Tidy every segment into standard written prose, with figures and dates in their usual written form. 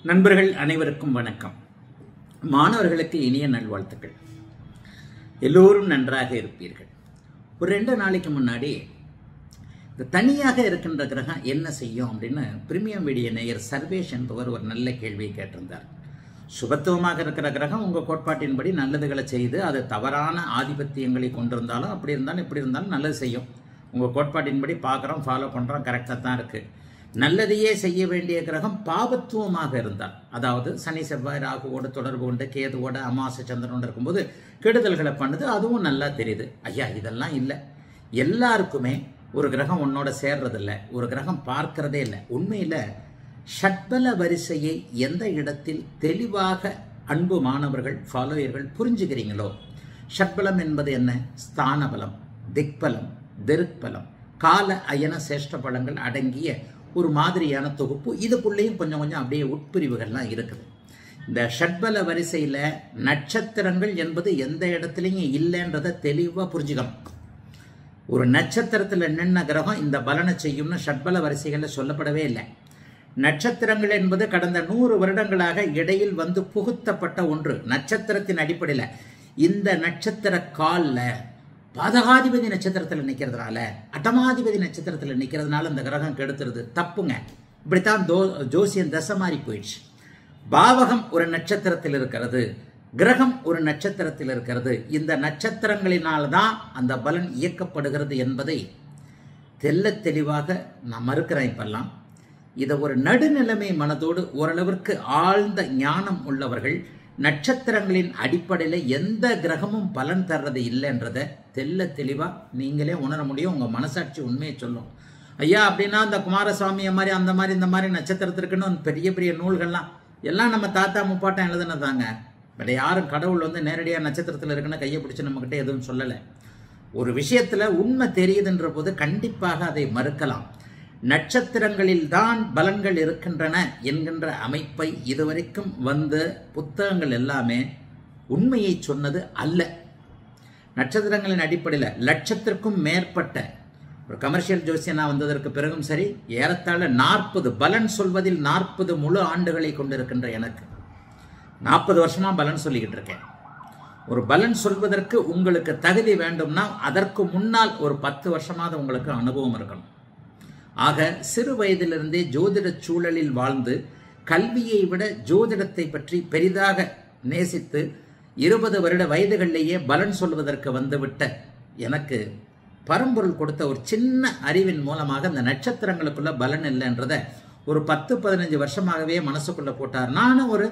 நண்பர்கள் அனைவருக்கும் வணக்கம். மாணவர்களுக்கு இனிய நல்வாழ்த்துக்கள். எல்லோரும் நன்றாக இருப்பீர்கள். ஒரு 2 நாளைக்கு முன்னாடி இந்த தனியாக இருக்கின்ற கிரகம் என்ன செய்யும் அப்படின்னு பிரீமியம் வீடியோ நேயர் சர்வேஷ் என்பவர் ஒரு நல்ல கேள்வியை கேட்டிருந்தார். சுபத்துவமாக இருக்கிற கிரகம் உங்கள் கோட்பாட்டின்படி நல்லதுகளை செய்து அது தவறான ஆதிபத்தியங்களை கொண்டிருந்தாலும் அப்படி இருந்தாலும் இப்படி இருந்தாலும் நல்லது செய்யும். உங்கள் கோட்பாட்டின்படி பார்க்குறோம், ஃபாலோ பண்ணுறோம், கரெக்டாக தான் இருக்குது. நல்லதையே செய்ய வேண்டிய கிரகம் பாபத்துவமாக இருந்தால், அதாவது சனி செவ்வாய் ராகுவோடு தொடர்பு கொண்டு கேதுவோட அமாவாசை சந்திரனோடு இருக்கும்போது கெடுதல்களை பண்ணுது, அதுவும் நல்லா தெரியுது. ஐயா, இதெல்லாம் இல்லை. எல்லாருக்குமே ஒரு கிரகம் உன்னோட சேர்றதில்லை, ஒரு கிரகம் பார்க்கறதே இல்லை. உண்மையில் ஷட்பல வரிசையை எந்த இடத்தில் தெளிவாக அன்பு மாணவர்கள் ஃபாலோயர்கள் புரிஞ்சுக்கிறீங்களோ, ஷட்பலம் என்பது என்ன? ஸ்தான பலம், திக்பலம், திருக்பலம், கால அயன சேஷ்ட பலங்கள் அடங்கிய ஒரு மாதிரியான தொகுப்பு. இதுக்குள்ளேயும் கொஞ்சம் கொஞ்சம் அப்படியே உட்பிரிவுகள்லாம் இருக்குது. இந்த ஷட்பல வரிசையில் நட்சத்திரங்கள் என்பது எந்த இடத்துலையும் இல்லைன்றதை தெளிவாக புரிஞ்சுக்கணும். ஒரு நட்சத்திரத்தில் நின்ன கிரகம் இந்த பலனை செய்யும்னு ஷட்பல வரிசைகளில் சொல்லப்படவே இல்லை. நட்சத்திரங்கள் என்பது கடந்த 100 வருடங்களாக இடையில் வந்து புகுத்தப்பட்ட ஒன்று. நட்சத்திரத்தின் அடிப்படையில் இந்த நட்சத்திர காலில் பாதகாதிபதி நட்சத்திரத்தில் நிற்கிறதுனால, அட்டமாதிபதி நட்சத்திரத்தில் நிற்கிறதுனால இந்த கிரகம் கெடுத்துருது. தப்புங்க. இப்படித்தான் ஜோசியன் தசை மாறி போயிடுச்சு. பாவகம் ஒரு நட்சத்திரத்தில் இருக்கிறது, கிரகம் ஒரு நட்சத்திரத்தில் இருக்கிறது. இந்த நட்சத்திரங்களினால்தான் அந்த பலன் இயக்கப்படுகிறது என்பதை தெல்ல தெளிவாக நான் மறுக்கிறேன். இப்பெல்லாம் இதை ஒரு நடுநிலைமை மனதோடு ஓரளவிற்கு ஆழ்ந்த ஞானம் உள்ளவர்கள் நட்சத்திரங்களின் அடிப்படையில் எந்த கிரகமும் பலன் தர்றது இல்லைன்றதை தெல்ல தெளிவாக நீங்களே உணர முடியும். உங்கள் மனசாட்சி உண்மையை சொல்லும். ஐயா, அப்படின்னா அந்த குமாரசுவாமியை மாதிரி அந்த மாதிரி இந்த மாதிரி நட்சத்திரத்திற்குன்னு பெரிய பெரிய நூல்கள்லாம் எல்லாம் நம்ம தாத்தா முப்பாட்டம் எழுதுனதாங்க. பட் யாரும் கடவுள் வந்து நேரடியாக நட்சத்திரத்தில் இருக்குன்னு கையை பிடிச்சி நம்மக்கிட்ட எதுவும் சொல்லலை. ஒரு விஷயத்தில் உண்மை தெரியுதுன்ற போது கண்டிப்பாக அதை மறுக்கலாம். நட்சத்திரங்களில் தான் பலன்கள் இருக்கின்றன என்கின்ற அமைப்பை இதுவரைக்கும் வந்த புத்தகங்கள் எல்லாமே உண்மையை சொன்னது அல்ல. நட்சத்திரங்களின் அடிப்படையில் லட்சத்திற்கும் மேற்பட்ட ஒரு கமர்ஷியல் ஜோசியனா வந்ததற்கு பிறகும் சரி, ஏறத்தாழ 40 பலன் சொல்வதில் 40 முழு ஆண்டுகளை கொண்டிருக்கின்ற எனக்கு 40 வருஷமா பலன் சொல்லிக்கிட்டு இருக்கேன். ஒரு பலன் சொல்வதற்கு உங்களுக்கு தகுதி வேண்டும்னா அதற்கு முன்னால் ஒரு 10 வருஷமாவது உங்களுக்கு அனுபவம் இருக்கணும். ஆக சிறு வயதிலிருந்தே ஜோதிட சூழலில் வாழ்ந்து கல்வியை விட ஜோதிடத்தை பற்றி பெரிதாக நேசித்து 20 வருட வயதுகளிலேயே பலன் சொல்வதற்கு வந்துவிட்ட எனக்கு பரம்பொருள் கொடுத்த ஒரு சின்ன அறிவின் மூலமாக இந்த நட்சத்திரங்களுக்குள்ள பலன் இல்லைன்றதை ஒரு 10-15 வருஷமாகவே மனசுக்குள்ள போட்டார். நானும் ஒரு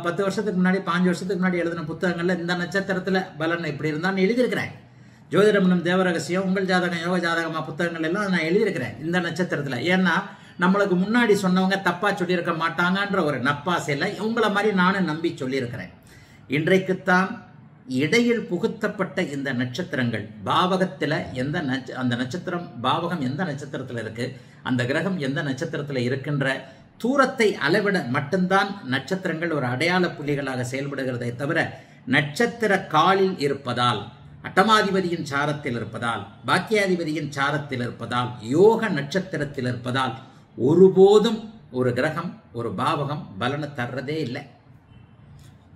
10 வருஷத்துக்கு முன்னாடி 5 வருஷத்துக்கு முன்னாடி எழுதின புத்தகங்கள்ல இந்த நட்சத்திரத்தில் பலன் இப்படி இருந்தான்னு எழுதியிருக்கிறேன். ஜோதிடமனம் தேவரகசியம், உங்கள் ஜாதகம், யோக ஜாதகமா புத்தகங்கள் எல்லாம் நான் எழுதியிருக்கிறேன் இந்த நட்சத்திரத்தில். ஏன்னா நம்மளுக்கு முன்னாடி சொன்னவங்க தப்பா சொல்லியிருக்க மாட்டாங்கன்ற ஒரு நப்பாசையில் உங்களை மாதிரி நானும் நம்பி சொல்லியிருக்கிறேன். இன்றைக்குத்தான் இடையில் புகுத்தப்பட்ட இந்த நட்சத்திரங்கள் பாவகத்தில் அந்த நட்சத்திரம் பாவகம் எந்த நட்சத்திரத்தில் இருக்கு, அந்த கிரகம் எந்த நட்சத்திரத்தில் இருக்கின்ற தூரத்தை அளவிட மட்டும்தான் நட்சத்திரங்கள் ஒரு அடையாள புள்ளிகளாக செயல்படுகிறதை தவிர நட்சத்திர காலில் இருப்பதால், அட்டமாதிபதியின் சாரத்தில் இருப்பதால், பாக்கியாதிபதியின் சாரத்தில் இருப்பதால், யோக நட்சத்திரத்தில் இருப்பதால் ஒருபோதும் ஒரு கிரகம் ஒரு பாவகம் பலனை தர்றதே இல்லை.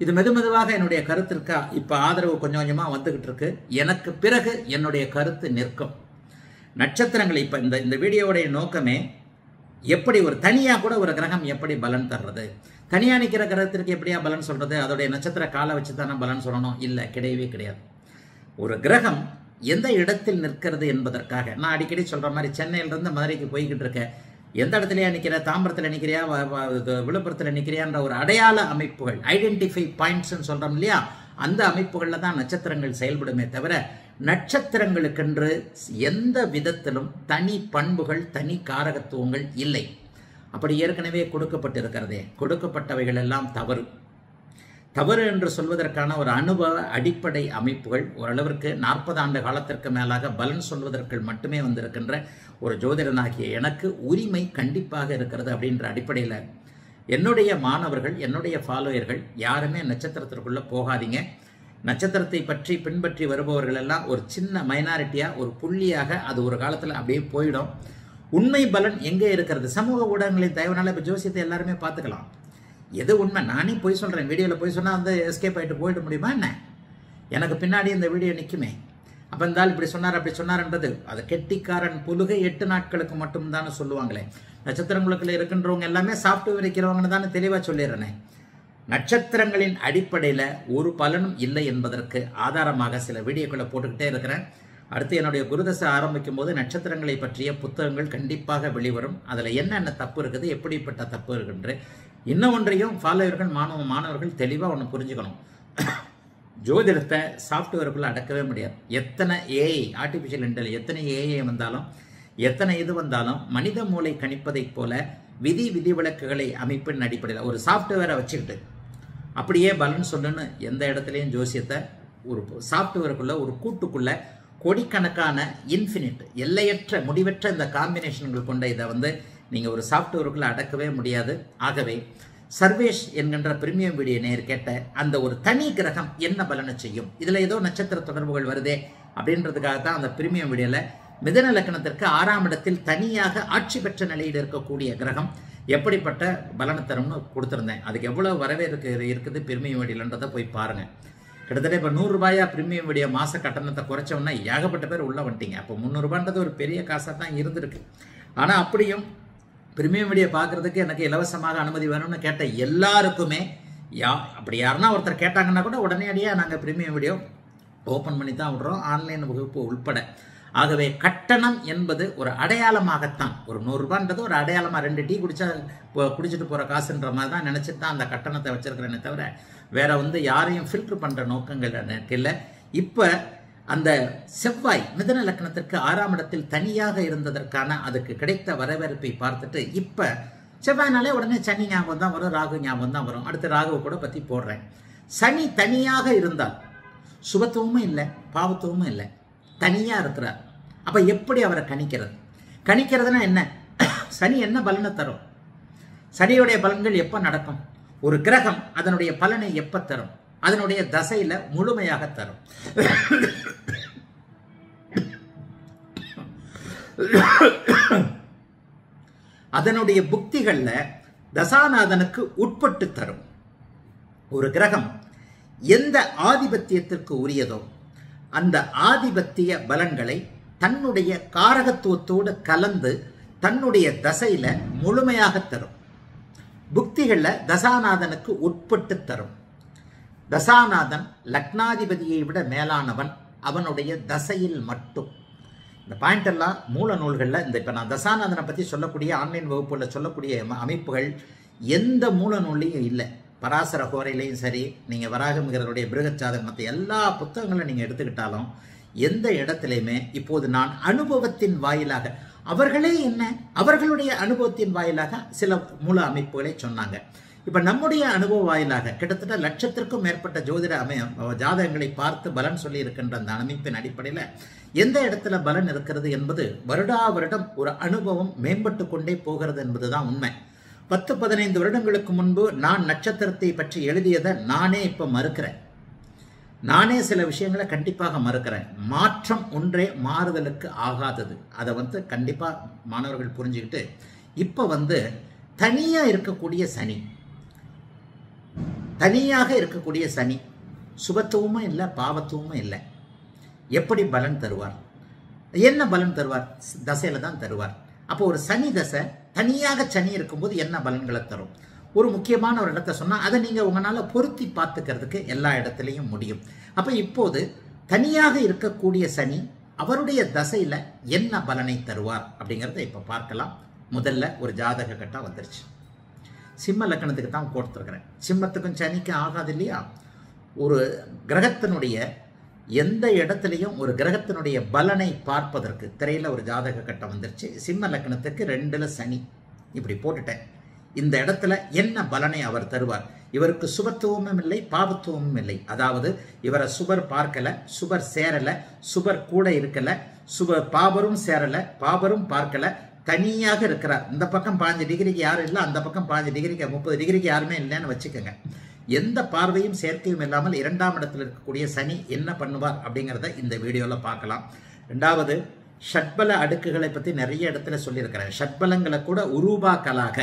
இது மெதுமெதுவாக என்னுடைய கருத்திற்கு இப்போ ஆதரவு கொஞ்சம் கொஞ்சமாக வந்துகிட்டு இருக்கு. எனக்கு பிறகு என்னுடைய கருத்து நிற்கும். நட்சத்திரங்கள் இப்போ இந்த வீடியோவுடைய நோக்கமே எப்படி ஒரு தனியாக கூட ஒரு கிரகம் எப்படி பலன் தர்றது, தனியாக நிற்கிற கிரகத்திற்கு எப்படியா பலன் சொல்றது, அதோடைய நட்சத்திர காலை வச்சு தானே பலன் சொல்லணும்? இல்லை, கிடையவே கிடையாது. ஒரு கிரகம் எந்த இடத்தில் நிற்கிறது என்பதற்காக நான் அடிக்கடி சொல்ற மாதிரி சென்னையிலிருந்து மதுரைக்கு போய்கிட்டு இருக்கேன். எந்த இடத்துலயா நிற்கிற, தாம்பரத்தில் நிற்கிறியா, விழுப்புரத்தில் நிற்கிறியான்ற ஒரு அடையாள அமைப்புகள், ஐடென்டிஃபை பாயிண்ட்ஸ் சொல்றோம் இல்லையா, அந்த அமைப்புகளில் தான் நட்சத்திரங்கள் செயல்படுமே தவிர நட்சத்திரங்களுக்கென்று எந்த விதத்திலும் தனி பண்புகள், தனி காரகத்துவங்கள் இல்லை. அப்படி ஏற்கனவே கொடுக்கப்பட்டிருக்கிறதே, கொடுக்கப்பட்டவைகள் எல்லாம் தவறு. தவறு என்று சொல்வதற்கான ஒரு அனுபவ அடிப்படை அமைப்புகள் ஓரளவிற்கு 40 ஆண்டு காலத்திற்கு மேலாக பலன் சொல்வதற்கு மட்டுமே வந்திருக்கின்ற ஒரு ஜோதிடனாகிய எனக்கு உரிமை கண்டிப்பாக இருக்கிறது. அப்படின்ற அடிப்படையில் என்னுடைய மாணவர்கள், என்னுடைய ஃபாலோயர்கள் யாருமே நட்சத்திரத்திற்குள்ளே போகாதீங்க. நட்சத்திரத்தை பற்றி பின்பற்றி வருபவர்கள் எல்லாம் ஒரு சின்ன மைனாரிட்டியாக, ஒரு புள்ளியாக அது ஒரு காலத்தில் அப்படியே போயிடும். உண்மை பலன் எங்கே இருக்கிறது? சமூக ஊடகங்களின் தயவுனால இப்போ ஜோசியத்தை எல்லாருமே பார்த்துக்கலாம். எது உண்மை? நானே போய் சொல்கிறேன். வீடியோவில் போய் சொன்னால் வந்து எஸ்கேப் ஆகிட்டு போயிட முடியுமா என்ன? எனக்கு பின்னாடி இந்த வீடியோ நிற்குமே. அப்போ இருந்தாலும் இப்படி சொன்னார் அப்படி சொன்னார்ன்றது அது கெட்டிக்காரன் புலுகை 8 நாட்களுக்கு மட்டும்தானே சொல்லுவாங்களே. நட்சத்திரங்களுக்குள்ள இருக்கின்றவங்க எல்லாமே சாஃப்ட்வேர் வைக்கிறவங்கன்னு தானே தெளிவாக சொல்லிடுறேனே. நட்சத்திரங்களின் அடிப்படையில் ஒரு பலனும் இல்லை என்பதற்கு ஆதாரமாக சில வீடியோக்களை போட்டுக்கிட்டே இருக்கிறேன். அடுத்து என்னுடைய குருதசை ஆரம்பிக்கும் போது நட்சத்திரங்களை பற்றிய புத்தகங்கள் கண்டிப்பாக வெளிவரும். அதில் என்னென்ன தப்பு இருக்குது, எப்படிப்பட்ட தப்பு இருக்குன்ற இன்னும் ஒன்றையும் ஃபாலோவர்கள் மாணவர்கள் தெளிவாக ஒன்று புரிஞ்சுக்கணும். ஜோதிடத்தை சாஃப்ட்வேருக்குள்ளே அடக்கவே முடியாது. எத்தனை ஏஐ, ஆர்டிஃபிஷியல் இன்டெலிஜென்ஸ், எத்தனை ஏஐ வந்தாலும், எத்தனை இது வந்தாலும் மனித மூளை கணிப்பதைப் போல விதி விலக்குகளை அமைப்பின் அடிப்படையில் ஒரு சாஃப்ட்வேரை வச்சுக்கிட்டு அப்படியே பலன் சொல்லுன்னு எந்த இடத்துலையும் ஜோசியத்தை ஒரு சாஃப்ட்வேருக்குள்ள ஒரு கூட்டுக்குள்ள கோடிக்கணக்கான இன்ஃபினிட் எல்லையற்ற முடிவற்ற இந்த காம்பினேஷன்கள் கொண்ட இதை வந்து நீங்கள் ஒரு சாஃப்ட்வேருக்குள்ள அடக்கவே முடியாது. ஆகவே சர்வேஷ் என்கின்ற பிரீமியம் வீடியோ நேர் கேட்ட அந்த ஒரு தனி கிரகம் என்ன பலனை செய்யும், இதில் ஏதோ நட்சத்திர தொடர்புகள் வருதே அப்படின்றதுக்காக தான் அந்த பிரீமியம் வீடியோவில் மிதுன லக்னத்திற்கு 6ஆம் இடத்தில் தனியாக ஆட்சி பெற்ற நிலையில் இருக்கக்கூடிய கிரகம் எப்படிப்பட்ட பலனை தரும்னு கொடுத்துருந்தேன். அதுக்கு எவ்வளோ வரவேற்கு இருக்குது பிரீமியம் வீடியோன்றதை போய் பாருங்கள். கிட்டத்தட்ட இப்போ 100 ரூபாயா பிரீமியம் வீடியோ மாத கட்டணத்தை குறைச்சோன்னா ஏகப்பட்ட பேர் உள்ளே வந்துட்டீங்க. அப்போ 300 ரூபான்றது ஒரு பெரிய காசாக தான் இருந்திருக்கு. ஆனால் அப்படியும் பிரீமியம் வீடியோ பார்க்குறதுக்கு எனக்கு இலவசமாக அனுமதி வேணும்னு கேட்ட எல்லாருக்குமே அப்படி யாருன்னா ஒருத்தர் கேட்டாங்கன்னா கூட உடனடியாக நாங்கள் பிரீமியம் வீடியோ ஓப்பன் பண்ணி தான் விடுறோம், ஆன்லைன் வகுப்பு உள்பட. ஆகவே கட்டணம் என்பது ஒரு அடையாளமாகத்தான். ஒரு 100 ரூபான்றது ஒரு அடையாளமாக 2 டீ குடிச்சிட்டு போகிற காசுன்ற மாதிரி தான் நினச்சிட்டு தான் அந்த கட்டணத்தை வச்சிருக்கிறேனே தவிர வேற வந்து யாரையும் ஃபில்டர் பண்ணுற நோக்கங்கள் எனக்கு இல்லை. இப்போ அந்த செவ்வாய் மிதுன லக்னத்திற்கு 6ஆம் இடத்தில் தனியாக இருந்ததற்கான அதுக்கு கிடைத்த வரவேற்பை பார்த்துட்டு இப்போ செவ்வாய்னாலே உடனே சனி ஞாபகம் தான் வரும், ராகு ஞாபகம் தான் வரும். அடுத்து ராகுவை கூட பற்றி போடுறேன். சனி தனியாக இருந்தால் சுபத்துவமும் இல்லை, பாவத்துவமும் இல்லை, தனியாக இருக்கிறார். அப்போ எப்படி அவரை கணிக்கிறதுனா என்ன? சனி என்ன பலனை தரும்? சனியுடைய பலன்கள் எப்போ நடக்கும்? ஒரு கிரகம் அதனுடைய பலனை எப்போ தரும்? அதனுடைய தசையில் முழுமையாக தரும். அதனுடைய புக்திகளில் தசாநாதனுக்கு உட்பட்டு தரும். ஒரு கிரகம் எந்த ஆதிபத்தியத்திற்கு உரியதோ அந்த ஆதிபத்திய பலன்களை தன்னுடைய காரகத்துவத்தோடு கலந்து தன்னுடைய தசையில முழுமையாக தரும். புக்திகளில் தசாநாதனுக்கு உட்பட்டு தரும். தசாநாதன் லக்னாதிபதியை விட மேலானவன் அவனுடைய தசையில் மட்டும். இந்த பாயிண்ட் எல்லாம் மூல நூல்களில் இந்த இப்போ நான் தசாநாதனை பற்றி சொல்லக்கூடிய ஆன்லைன் வகுப்புகளில் சொல்லக்கூடிய அமைப்புகள் எந்த மூல நூல்லையும் இல்லை. பராசர கோரையிலையும் சரி, நீங்கள் வராகமிகருடைய பிருகச்சாதகம் மற்ற எல்லா புத்தகங்களும் நீங்கள் எடுத்துக்கிட்டாலும் எந்த இடத்துலையுமே இப்போது நான் அனுபவத்தின் வாயிலாக அவர்களே என்ன அவர்களுடைய அனுபவத்தின் வாயிலாக சில மூல அமைப்புகளை சொன்னாங்க. இப்போ நம்முடைய அனுபவ வாயிலாக கிட்டத்தட்ட 1,00,000க்கும் மேற்பட்ட ஜோதிட ஜாதகங்களை பார்த்து பலன் சொல்லி இருக்கின்ற அந்த அமைப்பின் அடிப்படையில் எந்த இடத்துல பலன் இருக்கிறது என்பது வருடா வருடம் ஒரு அனுபவம் மேம்பட்டு கொண்டே போகிறது என்பதுதான் உண்மை. 10-15 வருடங்களுக்கு முன்பு நான் நட்சத்திரத்தை பற்றி எழுதியதை நானே இப்போ மறுக்கிறேன். நானே சில விஷயங்களை கண்டிப்பாக மறுக்கிறேன். மாற்றம் ஒன்றே மாறுதலுக்கு ஆகாதது. அதை வந்து கண்டிப்பாக மாணவர்கள் புரிஞ்சுக்கிட்டு இப்போ வந்து தனியாக இருக்கக்கூடிய சனி சுபத்துவமும் இல்லை, பாவத்துவமும் இல்லை. எப்படி பலன் தருவார்? என்ன பலன் தருவார்? தசையில் தான் தருவார். அப்போ ஒரு சனி தசை தனியாக சனி இருக்கும்போது என்ன பலன்களை தரும்? ஒரு முக்கியமான ஒரு இடத்த சொன்னால் அதை நீங்கள் உங்களால் பொருத்தி பார்த்துக்கிறதுக்கு எல்லா இடத்துலையும் முடியும். அப்போ இப்போது தனியாக இருக்கக்கூடிய சனி அவருடைய தசையில் என்ன பலனை தருவார் அப்படிங்கிறத இப்போ பார்க்கலாம். முதல்ல ஒரு ஜாதக கட்டம் வந்துருச்சு. சிம்ம லக்கணத்துக்கு தான் கொடுத்துருக்குறேன். சிம்மத்துக்கும் சனிக்கும் ஆகாது இல்லையா? ஒரு கிரகத்தினுடைய எந்த இடத்துலையும் ஒரு கிரகத்தினுடைய பலனை பார்ப்பதற்கு திரையில் ஒரு ஜாதக கட்டம் வந்துருச்சு. சிம்ம லக்னத்துக்கு 2ல் சனி இப்படி போட்டுட்டேன். இந்த இடத்துல என்ன பலனை அவர் தருவார்? இவருக்கு சுபத்துவமும் இல்லை, பாவத்துவமும் இல்லை. அதாவது இவரை சுபர் பார்க்கல, சுபர் சேரல, சுபர் கூட இருக்கல, பாபரும் சேரல, பாபரும் பார்க்கல, தனியாக இருக்கிறார். இந்த பக்கம் 5 டிகிரிக்கு யாரும் இல்லை, அந்த பக்கம் 5 டிகிரிக்கு 30 டிகிரிக்கு யாருமே இல்லைன்னு வச்சுக்கோங்க. எந்த பார்வையும் சேர்க்கையும் இல்லாமல் 2ஆம் இடத்தில் இருக்கக்கூடிய சனி என்ன பண்ணுவார் அப்படிங்கிறத இந்த வீடியோவில் பார்க்கலாம். 2வது ஷட்பல அடுக்குகளை பற்றி நிறைய இடத்துல சொல்லியிருக்கிறேன். ஷட்பலங்களை கூட உருவாக்கலாக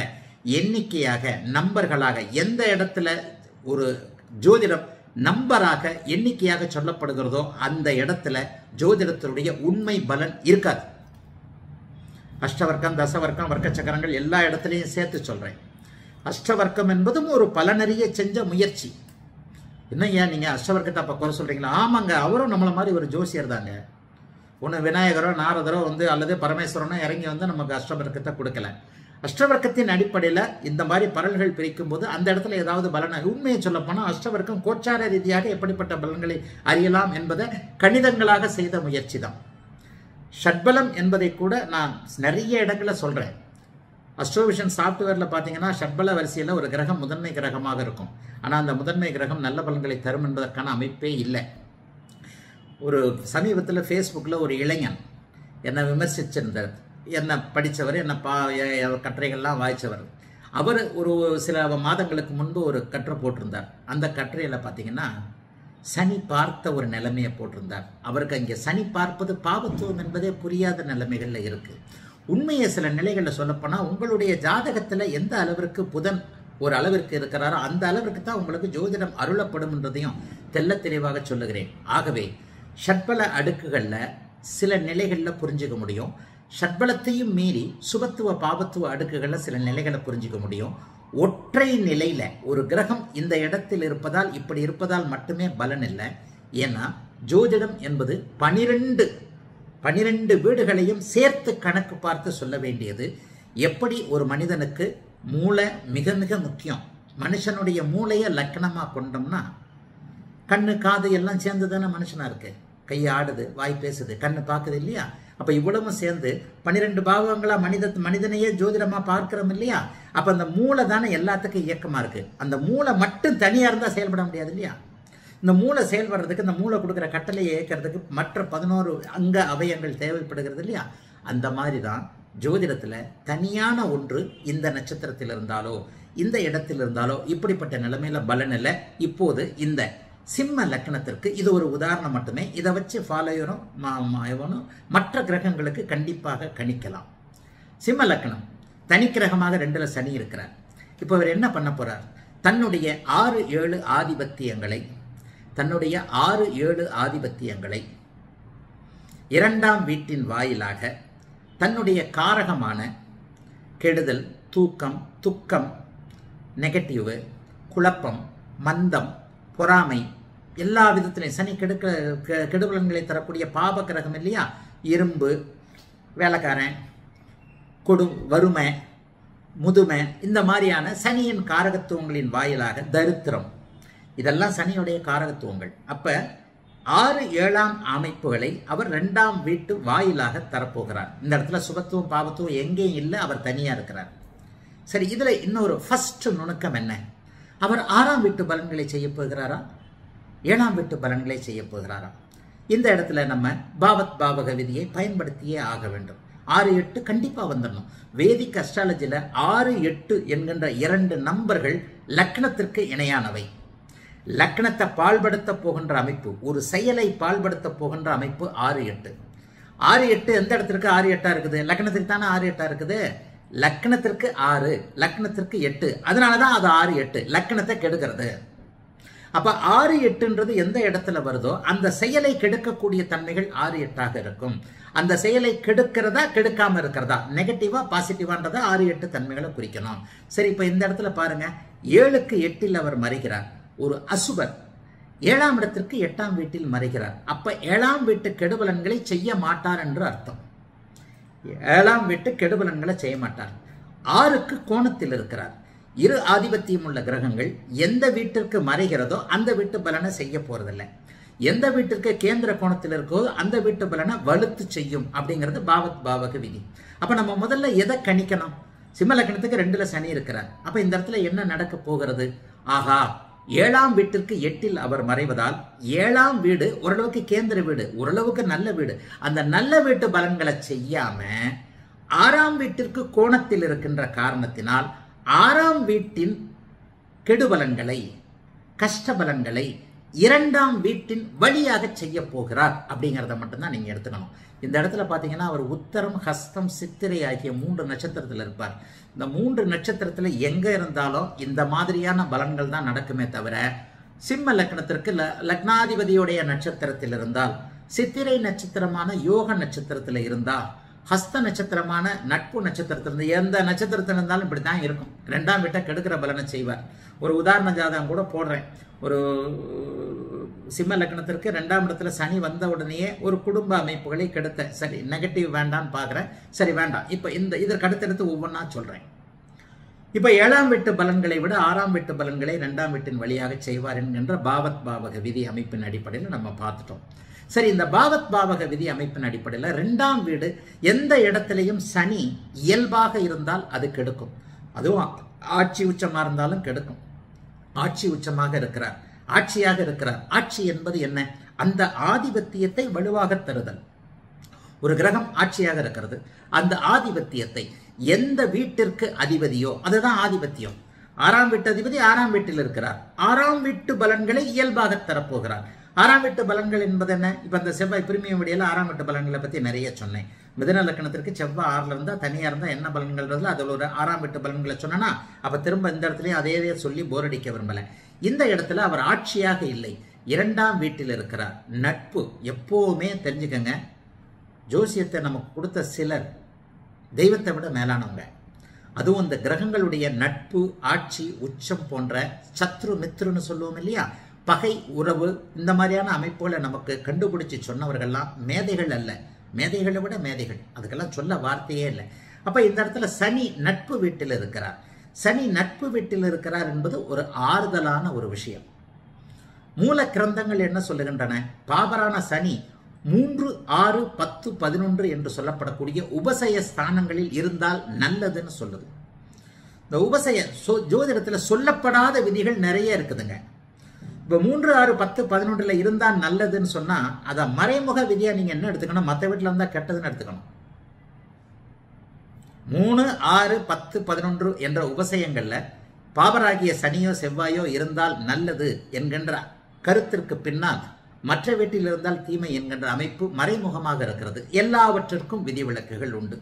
எண்ணிக்கையாக நம்பர்களாக எந்த இடத்துல ஒரு ஜோதிடம் நம்பராக எண்ணிக்கையாக சொல்லப்படுகிறதோ அந்த இடத்துல ஜோதிடத்தினுடைய உண்மை பலன் இருக்காது. அஷ்டவர்க்கம், தசவர்க்கம், வர்க்க சக்கரங்கள் எல்லா இடத்துலையும் சேர்த்து சொல்றேன். அஷ்டவர்க்கம் என்பதும் ஒரு பலனறிய செஞ்ச முயற்சி. என்ன ஏன் நீங்க அஷ்டவர்க்கத்தை அப்ப குறை சொல்றீங்களா? ஆமாங்க, அவரும் நம்மள மாதிரி ஒரு ஜோசியர் தாங்க. ஒன்று விநாயகரோ நாரதரோ அல்லது பரமேஸ்வரனோ இறங்கி நமக்கு அஷ்டவர்க்கத்தை கொடுக்கல. அஷ்டவர்க்கத்தின் அடிப்படையில் இந்த மாதிரி பலன்கள் பிரிக்கும் போது அந்த இடத்துல ஏதாவது பலனை, உண்மையை சொல்ல போனால் அஷ்டவர்க்கம் கோச்சார ரீதியாக எப்படிப்பட்ட பலன்களை அறியலாம் என்பதை கணிதங்களாக செய்த முயற்சி தான். ஷட்பலம் என்பதை கூட நான் நிறைய இடங்களில் சொல்றேன். அஸ்ட்ரோவிஷன் சாஃப்ட்வேரில் பார்த்தீங்கன்னா ஷட்பல வரிசையில் ஒரு கிரகம் முதன்மை கிரகமாக இருக்கும். ஆனால் அந்த முதன்மை கிரகம் நல்ல பலன்களை தரும் என்பதற்கான அமைப்பே இல்லை. ஒரு சமீபத்தில் ஃபேஸ்புக்கில் ஒரு இளைஞன் என்னை விமர்சிச்சிருந்தார். என்னை படித்தவர், என்னை கட்டுரைகள்லாம் வாய்ச்சவர். அவர் ஒரு சில மாதங்களுக்கு முன்பு ஒரு கட்டுரை போட்டிருந்தார். அந்த கட்டுரையில் பார்த்தீங்கன்னா சனி பார்த்த ஒரு நிலைமையை போட்டிருந்தார். அவருக்கு அங்கே சனி பார்ப்பது பாவத்துவம் என்பதே புரியாத நிலைமைகளில் இருக்குது. உண்மையை சில நிலைகளில் சொல்லப்போனால் உங்களுடைய ஜாதகத்தில் எந்த அளவிற்கு புதன் ஒரு அளவிற்கு இருக்கிறாரோ அந்த அளவிற்கு தான் உங்களுக்கு ஜோதிடம் அருளப்படும் என்றதையும் தெல்ல தெளிவாக சொல்லுகிறேன். ஆகவே ஷட்பல அடுக்குகளில் சில நிலைகளில் புரிஞ்சுக்க முடியும். ஷட்பலத்தையும் மீறி சுபத்துவ பாபத்துவ அடுக்குகளில் சில நிலைகளை புரிஞ்சுக்க முடியும். ஒற்றை நிலையில ஒரு கிரகம் இந்த இடத்தில் இருப்பதால் இப்படி இருப்பதால் மட்டுமே பலன் இல்லை. ஏன்னா ஜோதிடம் என்பது 12 வீடுகளையும் சேர்த்து கணக்கு பார்த்து சொல்ல வேண்டியது. எப்படி ஒரு மனிதனுக்கு மூளை மிக மிக முக்கியம். மனுஷனுடைய மூளையை லக்கணமாக கொண்டோம்னா கண்ணு காது எல்லாம் சேர்ந்து தானே மனுஷனா இருக்கு. கை ஆடுது, வாய் பேசுது, கண்ணு பார்க்குது இல்லையா? அப்ப இவ்வளவும் சேர்ந்து 12 பாவங்களா மனிதனையே ஜோதிடமா பார்க்கிறோம் இல்லையா? அப்ப அந்த மூளை தானே எல்லாத்துக்கும் இயக்கமா இருக்கு. அந்த மூளை மட்டும் தனியா இருந்தா செயல்பட முடியாது இல்லையா? இந்த மூளை செயல்படுறதுக்கு, இந்த மூளை கொடுக்குற கட்டளையை இயக்கிறதுக்கு மற்ற 11 அங்க அவயங்கள் தேவைப்படுகிறது இல்லையா? அந்த மாதிரி தான் ஜோதிடத்துல தனியான ஒன்று இந்த நட்சத்திரத்தில் இருந்தாலோ இந்த இடத்தில் இருந்தாலோ இப்படிப்பட்ட நிலைமையில பலன் இல்லை. இப்போது இந்த சிம்ம லக்னத்திற்கு இது ஒரு உதாரணம் மட்டுமே. இதை வச்சு ஃபாலோவரும் மற்ற கிரகங்களுக்கு கண்டிப்பாக கணிக்கலாம். சிம்ம லக்னம் தனி கிரகமாக 2ல் சனி இருக்கிறார். இப்போ அவர் என்ன பண்ண போறார்? தன்னுடைய 6-7 ஆதிபத்தியங்களை 2ஆம் வீட்டின் வாயிலாக தன்னுடைய காரகமான கெடுதல், தூக்கம், துக்கம், நெகட்டிவ், குழப்பம், மந்தம், பொறாமை, எல்லா விதத்திலையும் சனி கெடுபலன்களை தரக்கூடிய பாப கிரகம் இல்லையா? இரும்பு, வேலைக்காரன், வறுமை, முதுமை, இந்த மாதிரியான சனியின் காரகத்துவங்களின் வாயிலாக தரித்திரம், இதெல்லாம் சனியுடைய காரகத்துவங்கள். அப்ப 6-7ஆம் அமைப்புகளை அவர் 2ஆம் வீட்டு வாயிலாக தரப்போகிறார். இந்த இடத்துல சுபத்துவம் பாவத்துவம் எங்கேயும் இல்லை, அவர் தனியா இருக்கிறார். சரி, இதுல இன்னொரு ஃபர்ஸ்ட் நுணுக்கம் என்ன? அவர் 6ஆம் வீட்டு பலன்களை செய்ய போகிறாரா, 7ஆம் வீட்டு பலன்களை செய்ய போகிறாரா? இந்த இடத்துல நம்ம பாவக விதியை பயன்படுத்தியே ஆக வேண்டும். 6-8 கண்டிப்பா வந்துடணும். வேதிக் அஸ்ட்ராலஜில 6-8 என்கின்ற 2 நம்பர்கள் லக்னத்திற்கு இணையானவை. லக்னத்தை பால்படுத்த போகின்ற அமைப்பு, ஒரு செயலை பால்படுத்த போகின்ற அமைப்பு 6-8. 6-8 எந்த இடத்திற்கு 6-8 இருக்குது? லக்னத்துக்கு தானே 6-8 இருக்குது. லக்னத்திற்கு 6, லக்னத்திற்கு 8, அதனாலதான் அது 6-8 லக்னத்தை கெடுக்கிறது. அப்ப 6-8ன்றது எந்த இடத்துல வருதோ அந்த செயலை கெடுக்கக்கூடிய தன்மைகள் 6-8ஆக இருக்கும். அந்த செயலை கெடுக்கிறதா கெடுக்காம இருக்கிறதா, நெகட்டிவா பாசிட்டிவான்றதா 6-8 தன்மைகளை குறிக்கணும். சரி, இப்ப இந்த இடத்துல பாருங்க, 7க்கு 8ல் அவர் மறைகிறார். ஒரு அசுபர் 7ஆம் இடத்திற்கு 8ஆம் வீட்டில் மறைகிறார். அப்ப 7ஆம் வீட்டு கெடுபலன்களை செய்ய மாட்டார் என்று அர்த்தம். 7ஆம் வீட்டு கெடுபலன்களை செய்ய மாட்டார். 6க்கு கோணத்தில் இருக்கிறார். இரு ஆதிபத்தியம் உள்ள கிரகங்கள் எந்த வீட்டிற்கு மறைகிறதோ அந்த வீட்டு பலனை செய்ய போறதில்லை. எந்த வீட்டிற்கு கேந்திர கோணத்தில் இருக்கோ அந்த வீட்டு பலனை வலுத்து செய்யும் அப்படிங்கிறது பாவக விதி. அப்ப நம்ம முதல்ல எதை கணிக்கணும்? சிம்ம லக்னத்துக்கு 2ல் சனி இருக்கிறார். அப்ப இந்த இடத்துல என்ன நடக்க போகிறது? ஆகா, 7ஆம் வீட்டிற்கு 8ல் அவர் மறைவதால் 7ஆம் வீடு ஓரளவுக்கு கேந்திர வீடு, ஓரளவுக்கு நல்ல வீடு. அந்த நல்ல வீட்டு பலன்களை செய்யாம 6ஆம் வீட்டிற்கு கோணத்தில் இருக்கின்ற காரணத்தினால் 6ஆம் வீட்டின் கெடுபலன்களை, கஷ்டபலன்களை, இரண்டாம் வீட்டின் வழியாக செய்ய போகிறார் அப்படிங்கிறத மட்டும்தான் நீங்க எடுத்துக்கணும். இந்த இடத்துல பாத்தீங்கன்னா அவர் உத்தரம், ஹஸ்தம், சித்திரை ஆகிய 3 நட்சத்திரத்தில் இருப்பார். இந்த 3 நட்சத்திரத்துல எங்க இருந்தாலும் இந்த மாதிரியான பலன்கள் தான் நடக்குமே தவிர, சிம்ம லக்னத்திற்கு லக்னாதிபதியுடைய நட்சத்திரத்தில் இருந்தால், சித்திரை நட்சத்திரமான யோக நட்சத்திரத்தில் இருந்தால், ஹஸ்த நட்சத்திரமான நட்பு நட்சத்திரத்திலிருந்து எந்த நட்சத்திரத்தில் இருந்தாலும் இப்படித்தான் இருக்கும். 2ஆம் வீட்டை கெடுக்கிற பலனை செய்வார். ஒரு உதாரண ஜாதகம் கூட போடுறேன். ஒரு சிம்ம லக்னத்திற்கு 2ஆம் இடத்துல சனி வந்த உடனேயே ஒரு குடும்ப அமைப்புகளை கெடுத்த, சரி நெகட்டிவ் வேண்டான்னு பாக்குறேன், சரி வேண்டாம். இப்ப இதற்கு அடுத்தடுத்து ஒவ்வொன்றா சொல்றேன். இப்ப 7ஆம் வீட்டு பலன்களை விட 6ஆம் வீட்டு பலன்களை 2ஆம் வீட்டின் வழியாக செய்வார் என்கின்ற பாவத் பாவக விதி அமைப்பின் அடிப்படையில் நம்ம பார்த்துட்டோம். சரி, இந்த பாவத் பாவக விதி அமைப்பின் அடிப்படையில் 2ஆம் வீடு எந்த இடத்திலையும் சனி இயல்பாக இருந்தால் அது கெடுக்கும். அதுவும் ஆட்சி உச்சமா இருந்தாலும் கெடுக்கும். ஆட்சி உச்சமாக இருக்கிறார், ஆட்சியாக இருக்கிறார். ஆட்சி என்பது என்ன? அந்த ஆதிபத்தியத்தை வலுவாக தருதல். ஒரு கிரகம் ஆட்சியாக இருக்கிறது, அந்த ஆதிபத்தியத்தை எந்த வீட்டிற்கு அதிபதியோ அதுதான் ஆதிபத்தியம். 6ஆம் வீட்டு அதிபதி 6ஆம் வீட்டில் இருக்கிறார், 6ஆம் வீட்டு பலன்களை இயல்பாக தரப்போகிறார். 6ஆம் வீட்டு பலன்கள் என்பது என்ன? இப்ப இந்த செவ்வாய் பிரிமியம் வீடியோல 6ஆம் வீட்டு பலன்களை பத்தி நிறைய சொன்னேன். மிதுன லக்னத்திற்கு செவ்வாய் 6ல இருந்தா தனியா இருந்தா என்ன பலன்கள், அதுல ஒரு 6ஆம் வீட்டு பலன்களை சொன்னா அப்ப திரும்ப இந்த இடத்துலயும் அதே சொல்லி போர் அடிக்க விரும்பல. இந்த இடத்துல அவர் ஆட்சியாக இல்லை, 2ஆம் வீட்டில் இருக்கிறார். நட்பு எப்பவுமே தெரிஞ்சுக்கங்க, ஜோசியத்தை நமக்கு கொடுத்த சிலர் தெய்வத்தை விட மேலானவங்க. அதுவும் இந்த கிரகங்களுடைய நட்பு, ஆட்சி, உச்சம் போன்ற சத்ரு மித்ருன்னு சொல்லுவோம் இல்லையா, பகை உறவு, இந்த மாதிரியான அமைப்புகளை நமக்கு கண்டுபிடிச்சு சொன்னவர்கள்லாம் மேதைகள் அல்ல, மேதைகளை விட மேதைகள். அதுக்கெல்லாம் சொல்ல வார்த்தையே இல்லை. அப்ப இந்த இடத்துல சனி நட்பு வீட்டில் இருக்கிறார். சனி நட்பு வீட்டில் இருக்கிறார் என்பது ஒரு ஆறுதலான ஒரு விஷயம். மூல கிரந்தங்கள் என்ன சொல்லுகின்றன? பாபரான சனி 3, 6, 10, 11 என்று சொல்லப்படக்கூடிய உபசய ஸ்தானங்களில் இருந்தால் நல்லதுன்னு சொல்லுது. இந்த உபசய ஜோதிடத்துல சொல்லப்படாத விதிகள் நிறைய இருக்குதுங்க. இப்போ 3, 6, 10, 11 இருந்தா நல்லதுன்னு சொன்னா அதை மறைமுக விதியா நீங்க என்ன எடுத்துக்கணும்? மற்ற வீட்டுல இருந்தா கெட்டதுன்னு எடுத்துக்கணும். 3, 6, 10, 11 என்ற உபசயங்கள்ல பாபராகிய சனியோ செவ்வாயோ இருந்தால் நல்லது என்கின்ற கருத்திற்கு பின்னால் மற்ற வீட்டில் இருந்தால் தீமை என்கின்ற அமைப்பு மறைமுகமாக இருக்கிறது. எல்லாவற்றிற்கும் விதிவிலக்குகள் உண்டு.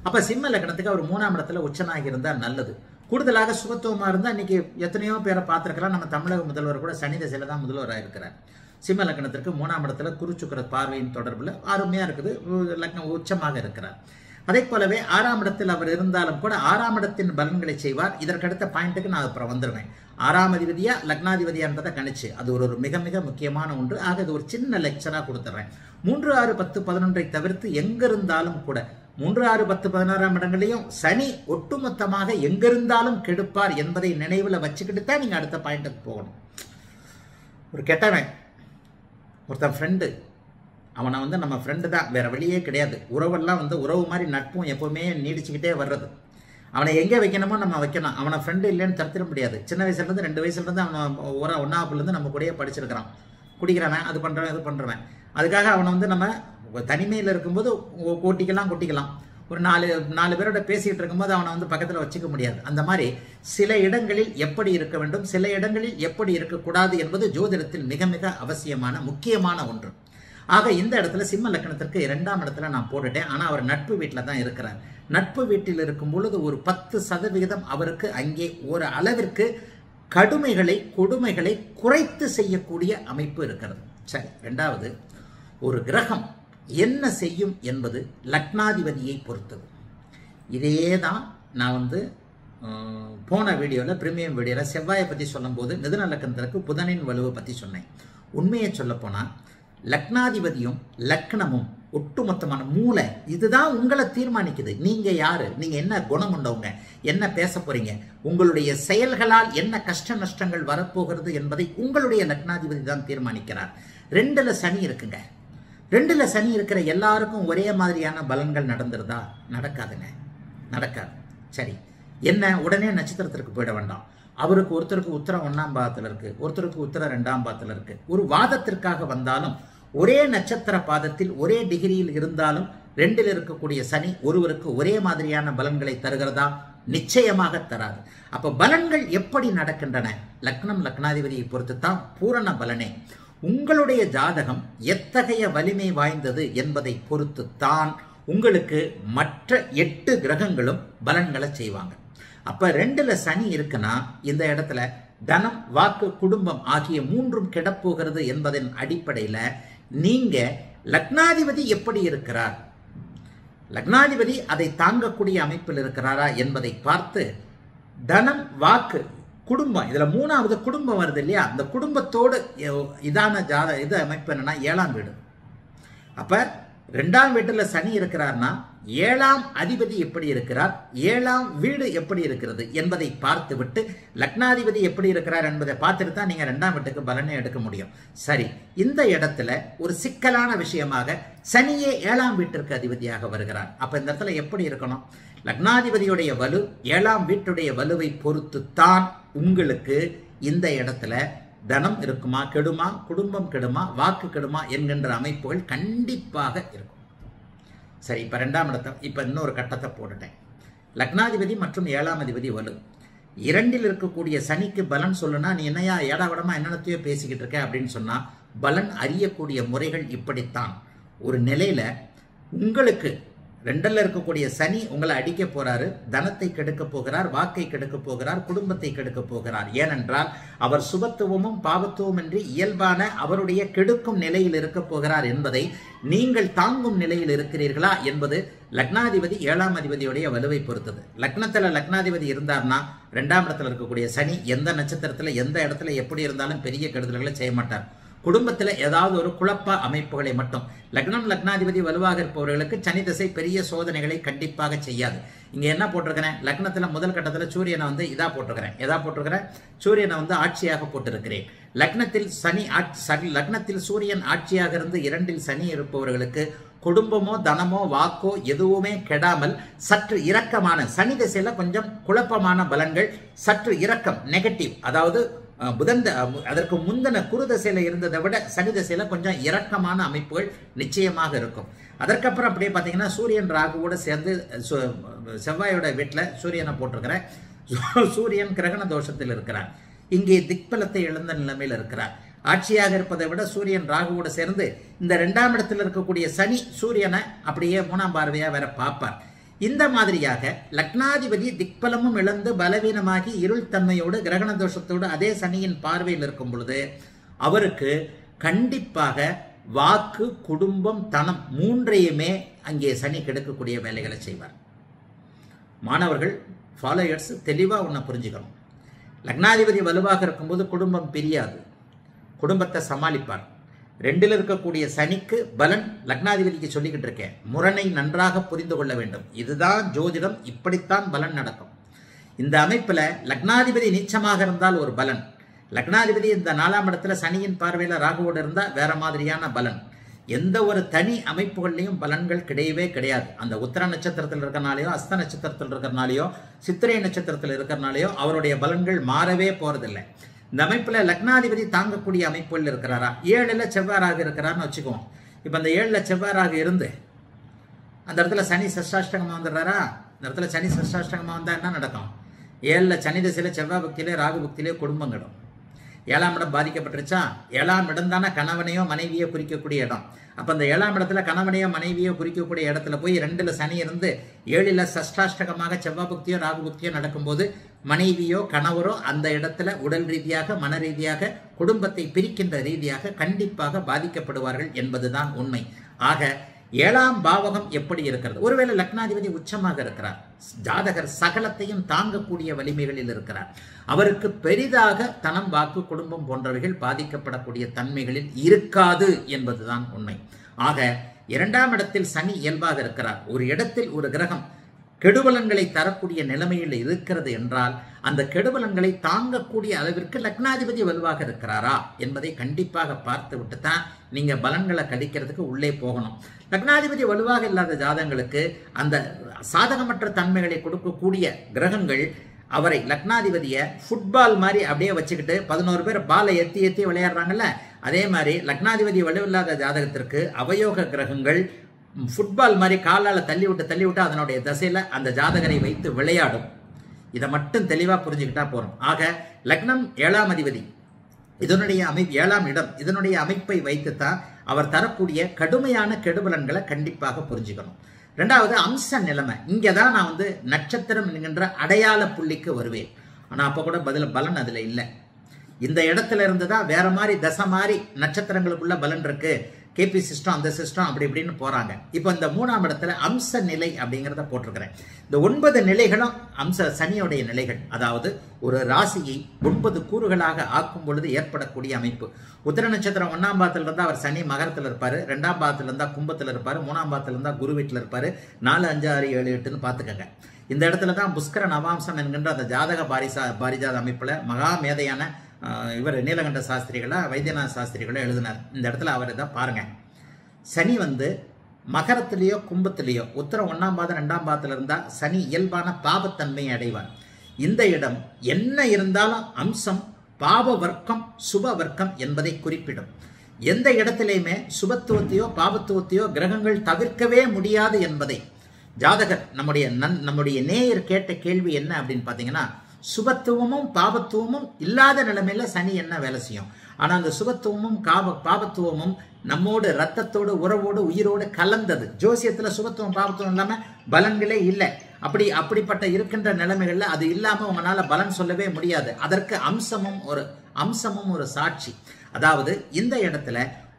அப்ப சிம்ம லக்னத்துக்கு அவர் 3ஆம் இடத்துல உச்சனாகி இருந்தால் நல்லது. கூடுதலாக சுகத்துவமா இருந்தா இன்னைக்கு எத்தனையோ பேரை பார்த்திருக்கலாம். நம்ம தமிழக முதல்வர் கூட சனி திசையில தான் முதல்வராக இருக்கிறார். சிம்ம லக்னத்திற்கு 3ஆம் இடத்துல குரு சுக்கிர பார்வையின் தொடர்புல அருமையா இருக்குது, லக்னம் உச்சமாக இருக்கிறார். அதே போலவே 6ஆம் இடத்தில் அவர் இருந்தாலும் கூட 6ஆம் இடத்தின் பலன்களை செய்வார். இதற்கடுத்த பாயிண்ட்டுக்கு நான் அப்புறம் வந்துடுவேன். 6ஆம் அதிபதியா லக்னாதிபதியான்றதை கணிச்சு அது ஒரு மிக மிக முக்கியமான ஒன்று. ஆக இது ஒரு சின்ன லெக்சரா கொடுத்துறேன். 3, 6, 10, 11 தவிர்த்து எங்க இருந்தாலும் கூட 3, 6, 10, 11ஆம் இடங்களையும் சனி ஒட்டுமொத்தமாக எங்கிருந்தாலும் கெடுப்பார் என்பதை நினைவில் வச்சுக்கிட்டு தான் நீங்க அடுத்த பாயிண்ட்டுக்கு போகணும். ஒரு கெட்டவன் ஒருத்தன் ஃப்ரெண்டு, அவனை நம்ம ஃப்ரெண்டு தான், வேற வழியே கிடையாது. உறவெல்லாம் உறவு மாதிரி நட்பும் எப்பவுமே நீடிச்சுக்கிட்டே வர்றது. அவனை எங்கே வைக்கணுமோ நம்ம வைக்கணும். அவனை ஃப்ரெண்டு இல்லைன்னு தடுத்திட முடியாது. சின்ன வயசுலேருந்து 2 வயசுலேருந்து அவன் ஒன்றாப்புலேருந்து நம்ம கூடயே படிச்சிருக்கிறான். குடிக்கிறவன், அது பண்ணுறவன், இது பண்ணுறவன். அதுக்காக அவனை நம்ம தனிமையில் இருக்கும்போது கொட்டிக்கலாம். ஒரு 4 பேரோட பேசிகிட்டு இருக்கும்போது அவனை பக்கத்தில் வச்சுக்க முடியாது. அந்த மாதிரி சில இடங்களில் எப்படி இருக்க வேண்டும், சில இடங்களில் எப்படி இருக்கக்கூடாது என்பது ஜோதிடத்தில் மிக மிக அவசியமான முக்கியமான ஒன்று. ஆக இந்த இடத்துல சிம்ம லக்னத்திற்கு 2ஆம் இடத்துல நான் போட்டுட்டேன். ஆனால் அவர் நட்பு வீட்டில் தான் இருக்கிறார். நட்பு வீட்டில் இருக்கும் பொழுது ஒரு 10% அவருக்கு அங்கே ஒரு அளவிற்கு கொடுமைகளை குறைத்து செய்யக்கூடிய அமைப்பு இருக்கிறது. சரி, 2வது, ஒரு கிரகம் என்ன செய்யும் என்பது லக்னாதிபதியை பொறுத்தது. இதே தான் நான் போன வீடியோவில் பிரீமியம் வீடியோவில் செவ்வாயை பற்றி சொல்லும்போது மிதுன லக்னத்திற்கு புதனின் வலுவை பற்றி சொன்னேன். உண்மையை சொல்ல போனால் லக்னாதிபதியும் லக்னமும் ஒட்டுமொத்தமான மூளை இதுதான் உங்களை தீர்மானிக்குது. நீங்க யாரு, நீங்க என்ன குணம் கொண்டவங்க, என்ன பேச போறீங்க, உங்களுடைய செயல்களால் என்ன கஷ்ட நஷ்டங்கள் வரப்போகிறது என்பதை உங்களுடைய லக்னாதிபதி தான் தீர்மானிக்கிறார். 2ல சனி இருக்குங்க. 2ல சனி இருக்கிற எல்லாருக்கும் ஒரே மாதிரியான பலன்கள் நடந்துருதா? நடக்காதுங்க, நடக்காது. சரி, என்ன உடனே நட்சத்திரத்திற்கு போயிட வேண்டாம். ஒருத்தருக்கு உத்தரம் 1ஆம் பாதத்தில் இருக்கு, ஒருத்தருக்கு உத்தரம் 2ஆம் பாதத்தில் இருக்கு. ஒரு வாதத்திற்காக வந்தாலும் ஒரே நட்சத்திர பாதத்தில் ஒரே டிகிரியில் இருந்தாலும் 2ல் இருக்கக்கூடிய சனி ஒருவருக்கு ஒரே மாதிரியான பலன்களை தருகிறதா? நிச்சயமாக தராது. அப்ப பலன்கள் எப்படி நடக்கின்றன? லக்னம் லக்னாதிபதியை பொறுத்து தான் பூரண பலனே. உங்களுடைய ஜாதகம் எத்தகைய வலிமை வாய்ந்தது என்பதை பொறுத்து தான் உங்களுக்கு மற்ற 8 கிரகங்களும் பலன்களை செய்வாங்க. அப்ப 2ல் சனி இருக்குன்னா இந்த இடத்துல தனம், வாக்கு, குடும்பம் ஆகிய 3ம் கெடப்போகிறது என்பதன் அடிப்படையில் நீங்க லக்னாதிபதி எப்படி இருக்கிறார், லக்னாதிபதி அதை தாங்கக்கூடிய அமைப்பில் இருக்கிறாரா என்பதை பார்த்து தனம், வாக்கு, குடும்பம், இதுல 3வது குடும்பம் வருது இல்லையா, அந்த குடும்பத்தோடு இதான இது அமைப்பு என்னன்னா 7ஆம் வீடு. அப்ப 2ஆம் வீட்டில் சனி இருக்கிறார்னா 7ஆம் அதிபதி எப்படி இருக்கிறார், 7ஆம் வீடு எப்படி இருக்கிறது என்பதை பார்த்து விட்டு லக்னாதிபதி எப்படி இருக்கிறார் என்பதை பார்த்துட்டு தான் நீங்க 2ஆம் வீட்டுக்கு பலனை எடுக்க முடியும். சரி, இந்த இடத்துல ஒரு சிக்கலான விஷயமாக சனியே 7ஆம் வீட்டிற்கு அதிபதியாக வருகிறார். அப்ப இந்த இடத்துல எப்படி இருக்கணும்? லக்னாதிபதியுடைய வலு 7ஆம் வீட்டுடைய வலுவை பொறுத்து தான் உங்களுக்கு இந்த இடத்துல தனம் இருக்குமா, கெடுமா, குடும்பம் கெடுமா, வாக்கு கெடுமா என்கின்ற அமைப்புகள் கண்டிப்பாக இருக்கும். சரி, இப்ப 2ஆம் இடத்தை இப்ப இன்னொரு கட்டத்தை போட்டுட்டேன். லக்னாதிபதி மற்றும் 7ஆம் அதிபதி வலு 2ல் இருக்கக்கூடிய சனிக்கு பலன் சொல்லுனா நீ என்னையா ஏடாவிடமா என்னென்னத்தையோ பேசிக்கிட்டு இருக்க அப்படின்னு சொன்னா பலன் அறியக்கூடிய முறைகள் இப்படித்தான். ஒரு நிலையில உங்களுக்கு 2ல் இருக்கக்கூடிய சனி உங்களை அடிக்க போறாரு, தனத்தை கெடுக்க போகிறார், வாக்கை கெடுக்க போகிறார், குடும்பத்தை கெடுக்க போகிறார். ஏனென்றால் அவர் சுபத்துவமும் பாவத்துவம் என்று இயல்பான அவருடைய கெடுக்கும் நிலையில் இருக்க போகிறார் என்பதை நீங்கள் தாங்கும் நிலையில் இருக்கிறீர்களா என்பது லக்னாதிபதி 7ஆம் அதிபதியுடைய வலுவை பொறுத்தது. லக்னத்துல லக்னாதிபதி இருந்தார்னா 2ஆம் இடத்துல இருக்கக்கூடிய சனி எந்த நட்சத்திரத்துல எந்த இடத்துல எப்படி இருந்தாலும் பெரிய கெடுதல்களை செய்ய மாட்டார். குடும்பத்தில் ஏதாவது ஒரு குழப்ப அமைப்புகளை மட்டும், லக்னம் லக்னாதிபதி வலுவாக இருப்பவர்களுக்கு சனி திசை பெரிய சோதனைகளை கண்டிப்பாக செய்யாது. இங்க என்ன போட்டிருக்கிறேன், லக்னத்துல முதல் கட்டத்தில் சூரியனை வந்து இதா போட்டிருக்கிறேன், சூரியனை வந்து ஆட்சியாக போட்டிருக்கிறேன். லக்னத்தில் சூரியன் ஆட்சியாக இருந்து 2ல் சனி இருப்பவர்களுக்கு குடும்பமோ தனமோ வாக்கோ எதுவுமே கெடாமல் சற்று இரக்கமான, சனி திசையில கொஞ்சம் குழப்பமான பலன்கள், சற்று இரக்கம் நெகட்டிவ், அதாவது அதற்கு முந்தின குரு திசையில இருந்ததை விட சனி திசையில கொஞ்சம் இரக்கமான அமைப்புகள் நிச்சயமாக இருக்கும். அதற்கப்புறம் அப்படியே பார்த்தீங்கன்னா சூரியன் ராகுவோட சேர்ந்து செவ்வாயோட வீட்டில் சூரியனை போட்டிருக்கிற சூரியன் கிரகண தோஷத்தில் இருக்கிறார். இங்கே திக்பலத்தை இழந்த நிலைமையில் இருக்கிறார். ஆட்சியாக இருப்பதை விட சூரியன் ராகுவோட சேர்ந்து இந்த 2ஆம் இடத்தில் இருக்கக்கூடிய சனி சூரியனை அப்படியே 3ஆம் பார்வையா வேற பார்ப்பார். இந்த மாதிரியாக லக்னாதிபதி திக்பலமும் இழந்து பலவீனமாகி இருள் தன்மையோடு கிரகண தோஷத்தோடு அதே சனியின் பார்வையில் இருக்கும் பொழுது அவருக்கு கண்டிப்பாக வாக்கு, குடும்பம், தனம் 3ஐயுமே அங்கே சனி கெடுக்கக்கூடிய வேலைகளை செய்வார். மாணவர்கள் ஃபாலோயர்ஸ் தெளிவா ஒன்ன புரிஞ்சுக்கணும். லக்னாதிபதி வலுவாக இருக்கும்போது குடும்பம் பிரியாது, குடும்பத்தை சமாளிப்பார். 2ல் இருக்கக்கூடிய சனிக்கு பலன் லக்னாதிபதிக்கு சொல்லிக்கிட்டு இருக்கேன், முரணை நன்றாக புரிந்து கொள்ள வேண்டும். இதுதான் ஜோதிடம், இப்படித்தான் பலன் நடக்கும். இந்த அமைப்புல லக்னாதிபதி நீச்சமாக இருந்தால் ஒரு பலன், லக்னாதிபதி இந்த 4ஆம் இடத்துல சனியின் பார்வையில ராகுவோடு இருந்தா வேற மாதிரியான பலன். எந்த ஒரு தனி அமைப்புகள்லையும் பலன்கள் கிடையவே கிடையாது. அந்த உத்திர நட்சத்திரத்தில் இருக்கிறனாலேயோ, அஸ்த நட்சத்திரத்தில் இருக்கிறனாலேயோ, சித்திரை நட்சத்திரத்தில் இருக்கிறனாலேயோ அவருடைய பலன்கள் மாறவே போறதில்லை. இந்த அமைப்புல லக்னாதிபதி தாங்கக்கூடிய அமைப்புகள் இருக்கிறாரா, 7ல் செவ்வாறாக இருக்கிறார்னு வச்சுக்குவோம். இப்ப அந்த 7ல் செவ்வாறாக இருந்து அந்த இடத்துல சனி சஷ்டாஷ்டகமா வந்துடுறாரா, இந்த இடத்துல சனி சஷ்டாஷ்டகமா வந்தா என்ன நடக்கும்? 7ல் சனி திசையில செவ்வாய் பக்தியிலே ராகு பக்தியிலே குடும்பம் கிடும். 7ஆம் இடம் பாதிக்கப்பட்டுருச்சா, 7ஆம் இடம் தானே கணவனையோ மனைவியோ குறிக்கக்கூடிய இடம். அப்ப அந்த 7ஆம் இடத்துல கணவனையோ மனைவியோ குறிக்கக்கூடிய இடத்துல போய் 2ல் சனி இருந்து 7ல் சஷ்டாஷ்டகமாக செவ்வாய் பக்தியோ ராகு பக்தியோ நடக்கும்போது மனைவியோ கணவரோ அந்த இடத்துல உடல் ரீதியாக மன ரீதியாக குடும்பத்தை பிரிக்கின்ற ரீதியாக கண்டிப்பாக பாதிக்கப்படுவார்கள் என்பதுதான் உண்மை. ஆக 7ஆம் பாவகம் எப்படி இருக்கிறது? ஒருவேளை லக்னாதிபதி உச்சமாக இருக்கிறார், ஜாதகர் சகலத்தையும் தாங்கக்கூடிய வலிமைகளில் இருக்கிறார், அவருக்கு பெரிதாக தனம், வாக்கு, குடும்பம் போன்றவைகள் பாதிக்கப்படக்கூடிய தன்மைகளில் இருக்காது என்பதுதான் உண்மை. ஆக 2ஆம் இடத்தில் சனி இயல்பாக இருக்கிறார். ஒரு இடத்தில் ஒரு கிரகம் கெடுபலன்களை தரக்கூடிய நிலைமையில் இருக்கிறது என்றால் அந்த கெடுபலன்களை தாங்கக்கூடிய அளவிற்கு லக்னாதிபதி வலுவாக இருக்கிறாரா என்பதை கண்டிப்பாக பார்த்து விட்டு தான் நீங்க பலன்களை கழிக்கிறதுக்கு உள்ளே போகணும். லக்னாதிபதி வலுவாக இல்லாத ஜாதகங்களுக்கு அந்த சாதகமற்ற தன்மைகளை கொடுக்கக்கூடிய கிரகங்கள் அவரை லக்னாதிபதியை ஃபுட்பால் மாதிரி அப்படியே வச்சுக்கிட்டு 11 பேர் பாலை எத்தி விளையாடுறாங்கல்ல, அதே மாதிரி லக்னாதிபதி வலுவில்லாத ஜாதகத்திற்கு அவயோக கிரகங்கள் ஃபுட்பால் மாதிரி காலால் தள்ளி விட்டு அதனுடைய திசையில் அந்த ஜாதகரை வைத்து விளையாடும். இதை மட்டும் தெளிவாக புரிஞ்சுக்கிட்டா போறோம். ஆக லக்னம் 7ஆம் அதிபதி, இதனுடைய அமைப்பு 7ஆம் இடம், இதனுடைய அமைப்பை வைத்துத்தான் அவர் தரக்கூடிய கடுமையான கெடுபலன்களை கண்டிப்பாக புரிஞ்சுக்கணும். ரெண்டாவது அம்ச நிலைமை. இங்கே தான் நான் நட்சத்திரம் என்கின்ற அடையாள புள்ளிக்கு வருவேன். ஆனால் அப்போ கூட பலன் அதில் இல்லை. இந்த இடத்துல இருந்து தான் வேற மாதிரி தசை மாதிரி நட்சத்திரங்களுக்குள்ள பலன் இருக்கு. கேபி சிஸ்டம், அந்த சிஸ்டம், அப்படி இப்படின்னு போறாங்க. இப்போ இந்த 3ஆம் இடத்துல அம்ச நிலை அப்படிங்கிறத போட்டிருக்கிறேன். இந்த 9 நிலைகளும் சனியோடைய நிலைகள். அதாவது ஒரு ராசியை 9 கூறுகளாக ஆக்கும் பொழுது ஏற்படக்கூடிய அமைப்பு. உத்திர நட்சத்திரம் 1ஆம் பாதத்தில் இருந்தால் அவர் சனி மகரத்தில் இருப்பாரு, 2ஆம் பாதத்தில் இருந்தால் கும்பத்தில் இருப்பாரு, 3ஆம் பாதத்தில் இருந்தால் குரு வீட்டில் இருப்பாரு, 4, 5, 6, 7, 8ன்னு பார்த்துக்கங்க. இந்த இடத்துல தான் புஷ்கர நவாம்சம் என்கின்ற அந்த ஜாதக பாரிஜாத அமைப்புல மகா மேதையான இவர் நீலகண்ட சாஸ்திரிகளா வைத்தியநாத சாஸ்திரிகளோ எழுதினார். இந்த இடத்துல அவர் இதை பாருங்க. சனி மகரத்திலேயோ கும்பத்திலேயோ உத்தரம் 1ஆம் பாதம் 2ஆம் பாதத்தில் இருந்தால் சனி இயல்பான பாபத்தன்மையை அடைவார். இந்த இடம் என்ன இருந்தாலும் அம்சம் பாப வர்க்கம் சுப வர்க்கம் என்பதை குறிப்பிடும். எந்த இடத்திலையுமே சுபத்துவத்தையோ பாபத்துவத்தையோ கிரகங்கள் தவிர்க்கவே முடியாது என்பதை ஜாதகர் நம்முடைய நேயர் கேட்ட கேள்வி என்ன அப்படின்னு பார்த்தீங்கன்னா, சுபத்துவமும் பாபத்துவமும் இல்லாத நிலைமையில சனி என்ன வேலை செய்யும்? ஆனா அந்த சுபத்துவமும் பாபத்துவமும் நம்மோடு ரத்தத்தோடு உறவோடு உயிரோடு கலந்தது. ஜோசியத்துல சுபத்துவம் பாபத்துவம் இல்லாம பலன்களே இல்லை. அப்படிப்பட்ட இருக்கின்ற நிலைமைகள்ல அது இல்லாம உங்களால பலன் சொல்லவே முடியாது. அதற்கு அம்சமும் ஒரு சாட்சி. அதாவது இந்த இடத்துல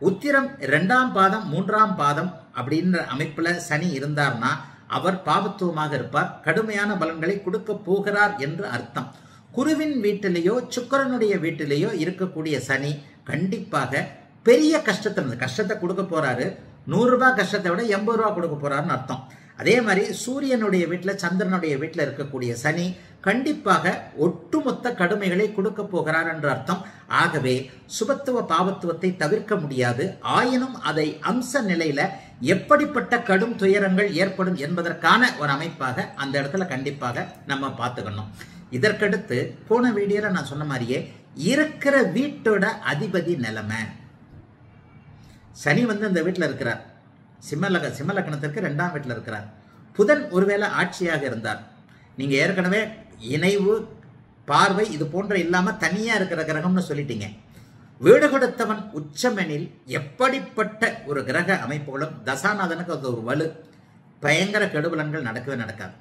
உத்திரம் 2ஆம் பாதம் 3ஆம் பாதம் அப்படின்ற அமைப்புல சனி இருந்தார்னா அவர் பாபத்துவமாக இருப்பார், கடுமையான பலன்களை கொடுக்க போகிறார் என்று அர்த்தம். குருவின் வீட்டிலேயோ சுக்கிரனுடைய வீட்டிலேயோ இருக்கக்கூடிய சனி கண்டிப்பாக பெரிய கஷ்டத்தை கொடுக்க போறாரு. 100 ரூபாய் கஷ்டத்தை விட 80 ரூபாய் கொடுக்க போறாருன்னு அர்த்தம். அதே மாதிரி சூரியனுடைய வீட்டில் சந்திரனுடைய வீட்டில் இருக்கக்கூடிய சனி கண்டிப்பாக ஒட்டுமொத்த கடுமைகளை கொடுக்க போகிறார் என்று அர்த்தம். ஆகவே சுபத்துவ பாவத்துவத்தை தவிர்க்க முடியாது. ஆயினும் அதை அம்ச நிலையில எப்படிப்பட்ட கடும் துயரங்கள் ஏற்படும் என்பதற்கான ஒரு அமைப்பாக அந்த இடத்துல கண்டிப்பாக நம்ம பார்த்துக்கணும். இதற்கடுத்து போன வீடியோல நான் சொன்ன மாதிரியே இருக்கிற வீட்டோட அதிபதி நிலைமை. சனி இந்த வீட்டில் இருக்கிறார், சிம்ம லக்னத்திற்கு 2ஆம் வீட்டில் இருக்கிறார். புதன் ஒருவேளை ஆட்சியாக இருந்தார், நீங்க ஏற்கனவே இணைவு பார்வை இது போன்ற இல்லாம தனியா இருக்கிற கிரகம்னு சொல்லிட்டீங்க. வீடு கொடுத்தவன் உச்சமெனில் எப்படிப்பட்ட ஒரு கிரக அமைப்புகளும் தசாநாதனுக்கு அது ஒரு வலு, பயங்கர கெடுபலன்கள் நடக்கவே நடக்காது.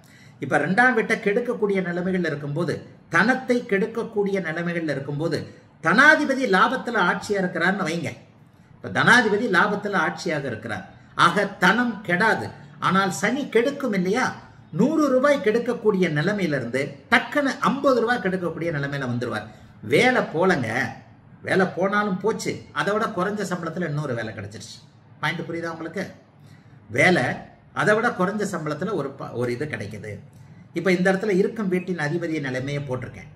இப்ப 2ஆம் வீட்டை கெடுக்கக்கூடிய நிலைமைகள் இருக்கும்போது, தனத்தை கெடுக்கக்கூடிய நிலைமைகள் இருக்கும்போது, தனாதிபதி லாபத்துல ஆட்சியா இருக்கிறார்னு வைங்க. இப்ப தனாதிபதி லாபத்துல ஆட்சியாக இருக்கிறார். ஆக தனம் கெடாது. ஆனால் சனி கெடுக்கும் இல்லையா? 100 ரூபாய் கெடுக்கக்கூடிய நிலைமையிலிருந்து டக்குன்னு 50 ரூபாய் கெடுக்கக்கூடிய நிலைமையில வந்துருவார். வேலை போலங்க, வேலை போனாலும் போச்சு, அதை விட குறைஞ்ச சம்பளத்தில் இன்னொரு வேலை கிடைச்சிருச்சு. பாயிண்ட் புரியுதா உங்களுக்கு? வேலை அதை விட குறைஞ்ச சம்பளத்தில் ஒரு இது கிடைக்குது. இப்போ இந்த இடத்துல இருக்கும் வீட்டின் அதிபதிய நிலைமையை போட்டிருக்கேன்.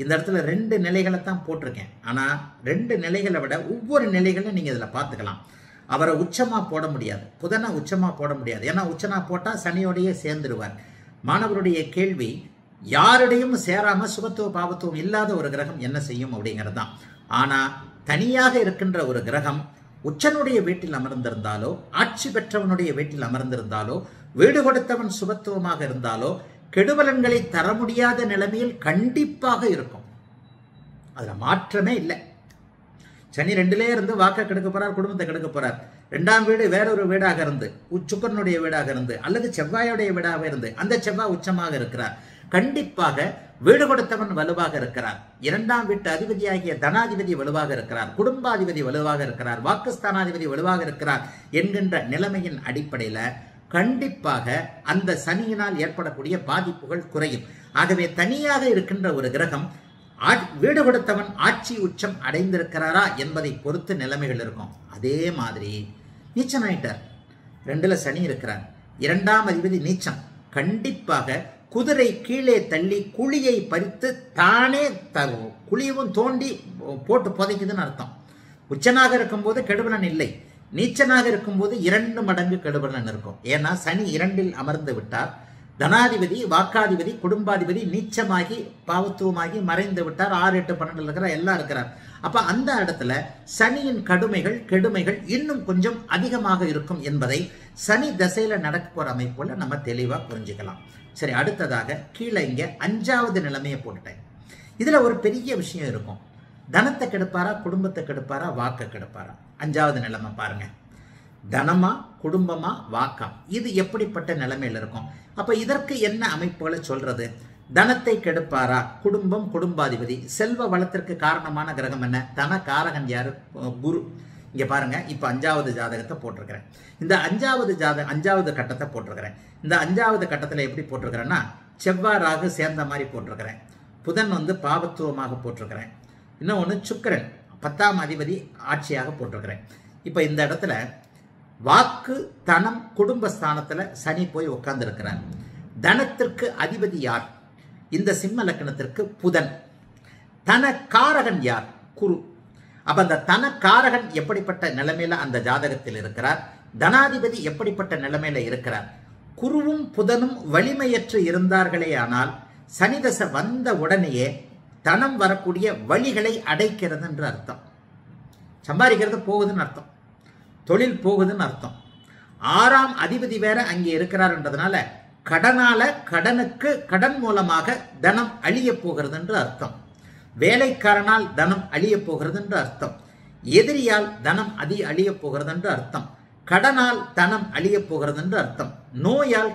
இந்த இடத்துல 2 நிலைகளை தான் போட்டிருக்கேன். ஆனால் 2 நிலைகளை விட ஒவ்வொரு நிலைகளும் நீங்கள் இதில் பார்த்துக்கலாம். அவரை உச்சமாக போட முடியாது, புதனை உச்சமாக போட முடியாது. ஏன்னா உச்சனா போட்டால் சனியோடையே சேர்ந்துடுவார். மாணவருடைய கேள்வி, யாருடையும் சேராம சுபத்துவ பாவத்துவம் இல்லாத ஒரு கிரகம் என்ன செய்யும் அப்படிங்கிறது தான். ஆனால் தனியாக இருக்கின்ற ஒரு கிரகம் உச்சனுடைய வீட்டில் அமர்ந்திருந்தாலோ, ஆட்சி பெற்றவனுடைய வீட்டில் அமர்ந்திருந்தாலோ, வீடு கொடுத்தவன் சுபத்துவமாக இருந்தாலோ கெடுபலன்களை தர முடியாத நிலைமையில் கண்டிப்பாக இருக்கும். அதுல மாற்றமே இல்லை. சனி 2லே இருந்து வாக்க கெடுக்க போறார், குடும்பத்தை கெடுக்க போறார். 2ஆம் வீடு வேறொரு வீடாக இருந்து, சுக்கிரனுடைய வீடாக இருந்து, அல்லது செவ்வாயுடைய வீடாக இருந்து, அந்த செவ்வாய் உச்சமாக இருக்கிறார். கண்டிப்பாக வீடு கொடுத்தவன் வலுவாக இருக்கிறார். 2ஆம் வீட்டு அதிபதியாகிய தனாதிபதி வலுவாக இருக்கிறார், குடும்பாதிபதி வலுவாக இருக்கிறார், வாக்குஸ்தானாதிபதி வலுவாக இருக்கிறார் என்கின்ற நிலைமையின் அடிப்படையில கண்டிப்பாக அந்த சனியினால் ஏற்படக்கூடிய பாதிப்புகள் குறையும். ஆகவே தனியாக இருக்கின்ற ஒரு கிரகம் வீடு கொடுத்தவன் ஆட்சி உச்சம் அடைந்திருக்கிறாரா என்பதை பொறுத்து நிலைமைகள் இருக்கும். அதே மாதிரி நீச்சனாயிட்டார், 2ல சனி இருக்கிறார், 2ஆம் அதிபதி நீச்சம். கண்டிப்பாக குதிரை கீழே தள்ளி குழியை பறித்து தானே குழியவும் தோண்டி போட்டு புதைக்குதுன்னு அர்த்தம். உச்சனாக இருக்கும்போது கெடுபலன் இல்லை, நீச்சனாக இருக்கும்போது 2 மடங்கு கெடுபலன் இருக்கும். ஏன்னா சனி 2ல் அமர்ந்து விட்டார், தனாதிபதி, வாக்காதிபதி, குடும்பாதிபதி நீச்சமாகி பாவத்துவமாகி மறைந்து விட்டார். 6, 8, 12 இருக்கிறார், எல்லாம் இருக்கிறார். அப்ப அந்த இடத்துல சனியின் கடுமைகள் கெடுமைகள் இன்னும் கொஞ்சம் அதிகமாக இருக்கும் என்பதை சனி தசையில நடக்க போற அமைப்புல நம்ம தெளிவா புரிஞ்சுக்கலாம். சரி, அடுத்ததாக கீழே இங்க 5வது நிலைமையை போட்டுட்டேன். இதுல ஒரு பெரிய விஷயம் இருக்கும். தனத்தை கெடுப்பாரா, குடும்பத்தை கெடுப்பாரா, வாக்க கெடுப்பாரா? 5வது நிலைமை பாருங்க. தனமா, குடும்பமா, வாக்கா, இது எப்படிப்பட்ட நிலைமையில இருக்கும்? அப்ப இதற்கு என்ன அமைப்புகளை சொல்றது? தனத்தை கெடுப்பாரா, குடும்பம், குடும்பாதிபதி, செல்வ வளத்திற்கு காரணமான கிரகம் என்ன? தன காரகன் யாரு? குரு. இங்க பாருங்க, இப்ப 5வது ஜாதகத்தை போட்டிருக்கிறேன். இந்த 5வது கட்டத்தை போட்டிருக்கிறேன். இந்த 5வது கட்டத்துல எப்படி போட்டிருக்கிறேன்னா, செவ்வாய் ராகு சேர்ந்த மாதிரி போட்டிருக்கிறேன். புதன் பாவத்துவமாக போட்டிருக்கிறேன். இன்னொன்னு சுக்கிரன் 10ஆம் அதிபதி ஆட்சியாக போட்டிருக்கிறேன். இப்ப இந்த இடத்துல வாக்கு, தனம், குடும்பஸ்தானத்துல சனி போய் உட்கார்ந்து இருக்கிறார். தனத்திற்கு அதிபதி யார்? இந்த சிம்ம லக்னத்திற்கு புதன். தனக்காரகன் யார்? குரு. அப்ப அந்த தனக்காரகன் எப்படிப்பட்ட நிலைமையில அந்த ஜாதகத்தில் இருக்கிறார்? தனாதிபதி எப்படிப்பட்ட நிலைமையில இருக்கிறார்? குருவும் புதனும் வலிமையற்று இருந்தார்களே ஆனால் சனி தசை வந்த உடனேயே தனம் வரக்கூடிய வழிகளை அடைக்கிறது என்று அர்த்தம். சம்பாதிக்கிறது போகுதுன்னு அர்த்தம், தொழில் போகுதுன்னு அர்த்தம். 6ஆம் அதிபதி வேற அங்கே இருக்கிறார்ன்றதுனால கடனால கடனுக்கு கடன் மூலமாக தனம் அழிய போகிறது என்று அர்த்தம். வேலைக்காரனால் தனம் அழிய போகிறது என்று அர்த்தம். எதிரியால் தனம் அழிய போகிறது என்று அர்த்தம். கடனால் தனம் அழிய போகிறது என்று அர்த்தம். நோயால்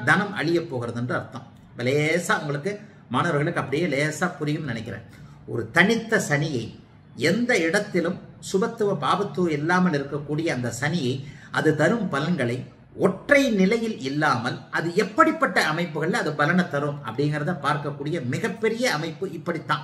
தனம் அழிய போகிறது என்று அர்த்தம். லேசா உங்களுக்கு மாணவர்களுக்கு அப்படியே லேசா புரியும் நினைக்கிறேன். ஒரு தனித்த சனியை, எந்த இடத்திலும் சுபத்துவ பாபத்துவம் இல்லாமல் இருக்கக்கூடிய அந்த சனியை, அது தரும் பலன்களை ஒற்றை நிலையில் இல்லாமல் அது எப்படிப்பட்ட அமைப்புகள்ல அது பலனை தரும் அப்படிங்கிறத பார்க்கக்கூடிய மிகப்பெரிய அமைப்பு இப்படித்தான்.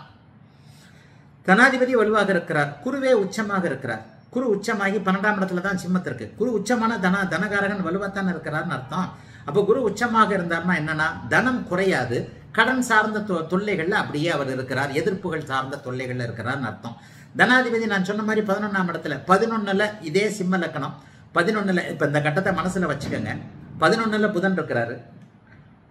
தனாதிபதி வலுவாக இருக்கிறார், குருவே உச்சமாக இருக்கிறார். குரு உச்சமாகி 12ஆம் இடத்துல தான் சிம்மத்திற்கு. குரு உச்சமான தனகாரகன் வலுவாத்தான் இருக்கிறார்னு அர்த்தம். அப்போ குரு உச்சமாக இருந்தார்னா என்னன்னா, தனம் குறையாது, கடன் சார்ந்த தொல்லைகள்ல அப்படியே அவர் இருக்கிறார், எதிர்ப்புகள் சார்ந்த தொல்லைகள்ல இருக்கிறார்னு அர்த்தம். தனாதிபதி நான் சொன்ன மாதிரி 11ஆம் இடத்துல, 11ல இதே சிம்ம லக்கணம், 11ல இப்ப இந்த கட்டத்தை மனசுல வச்சுக்கோங்க. 11ல புதன் இருக்கிறாரு,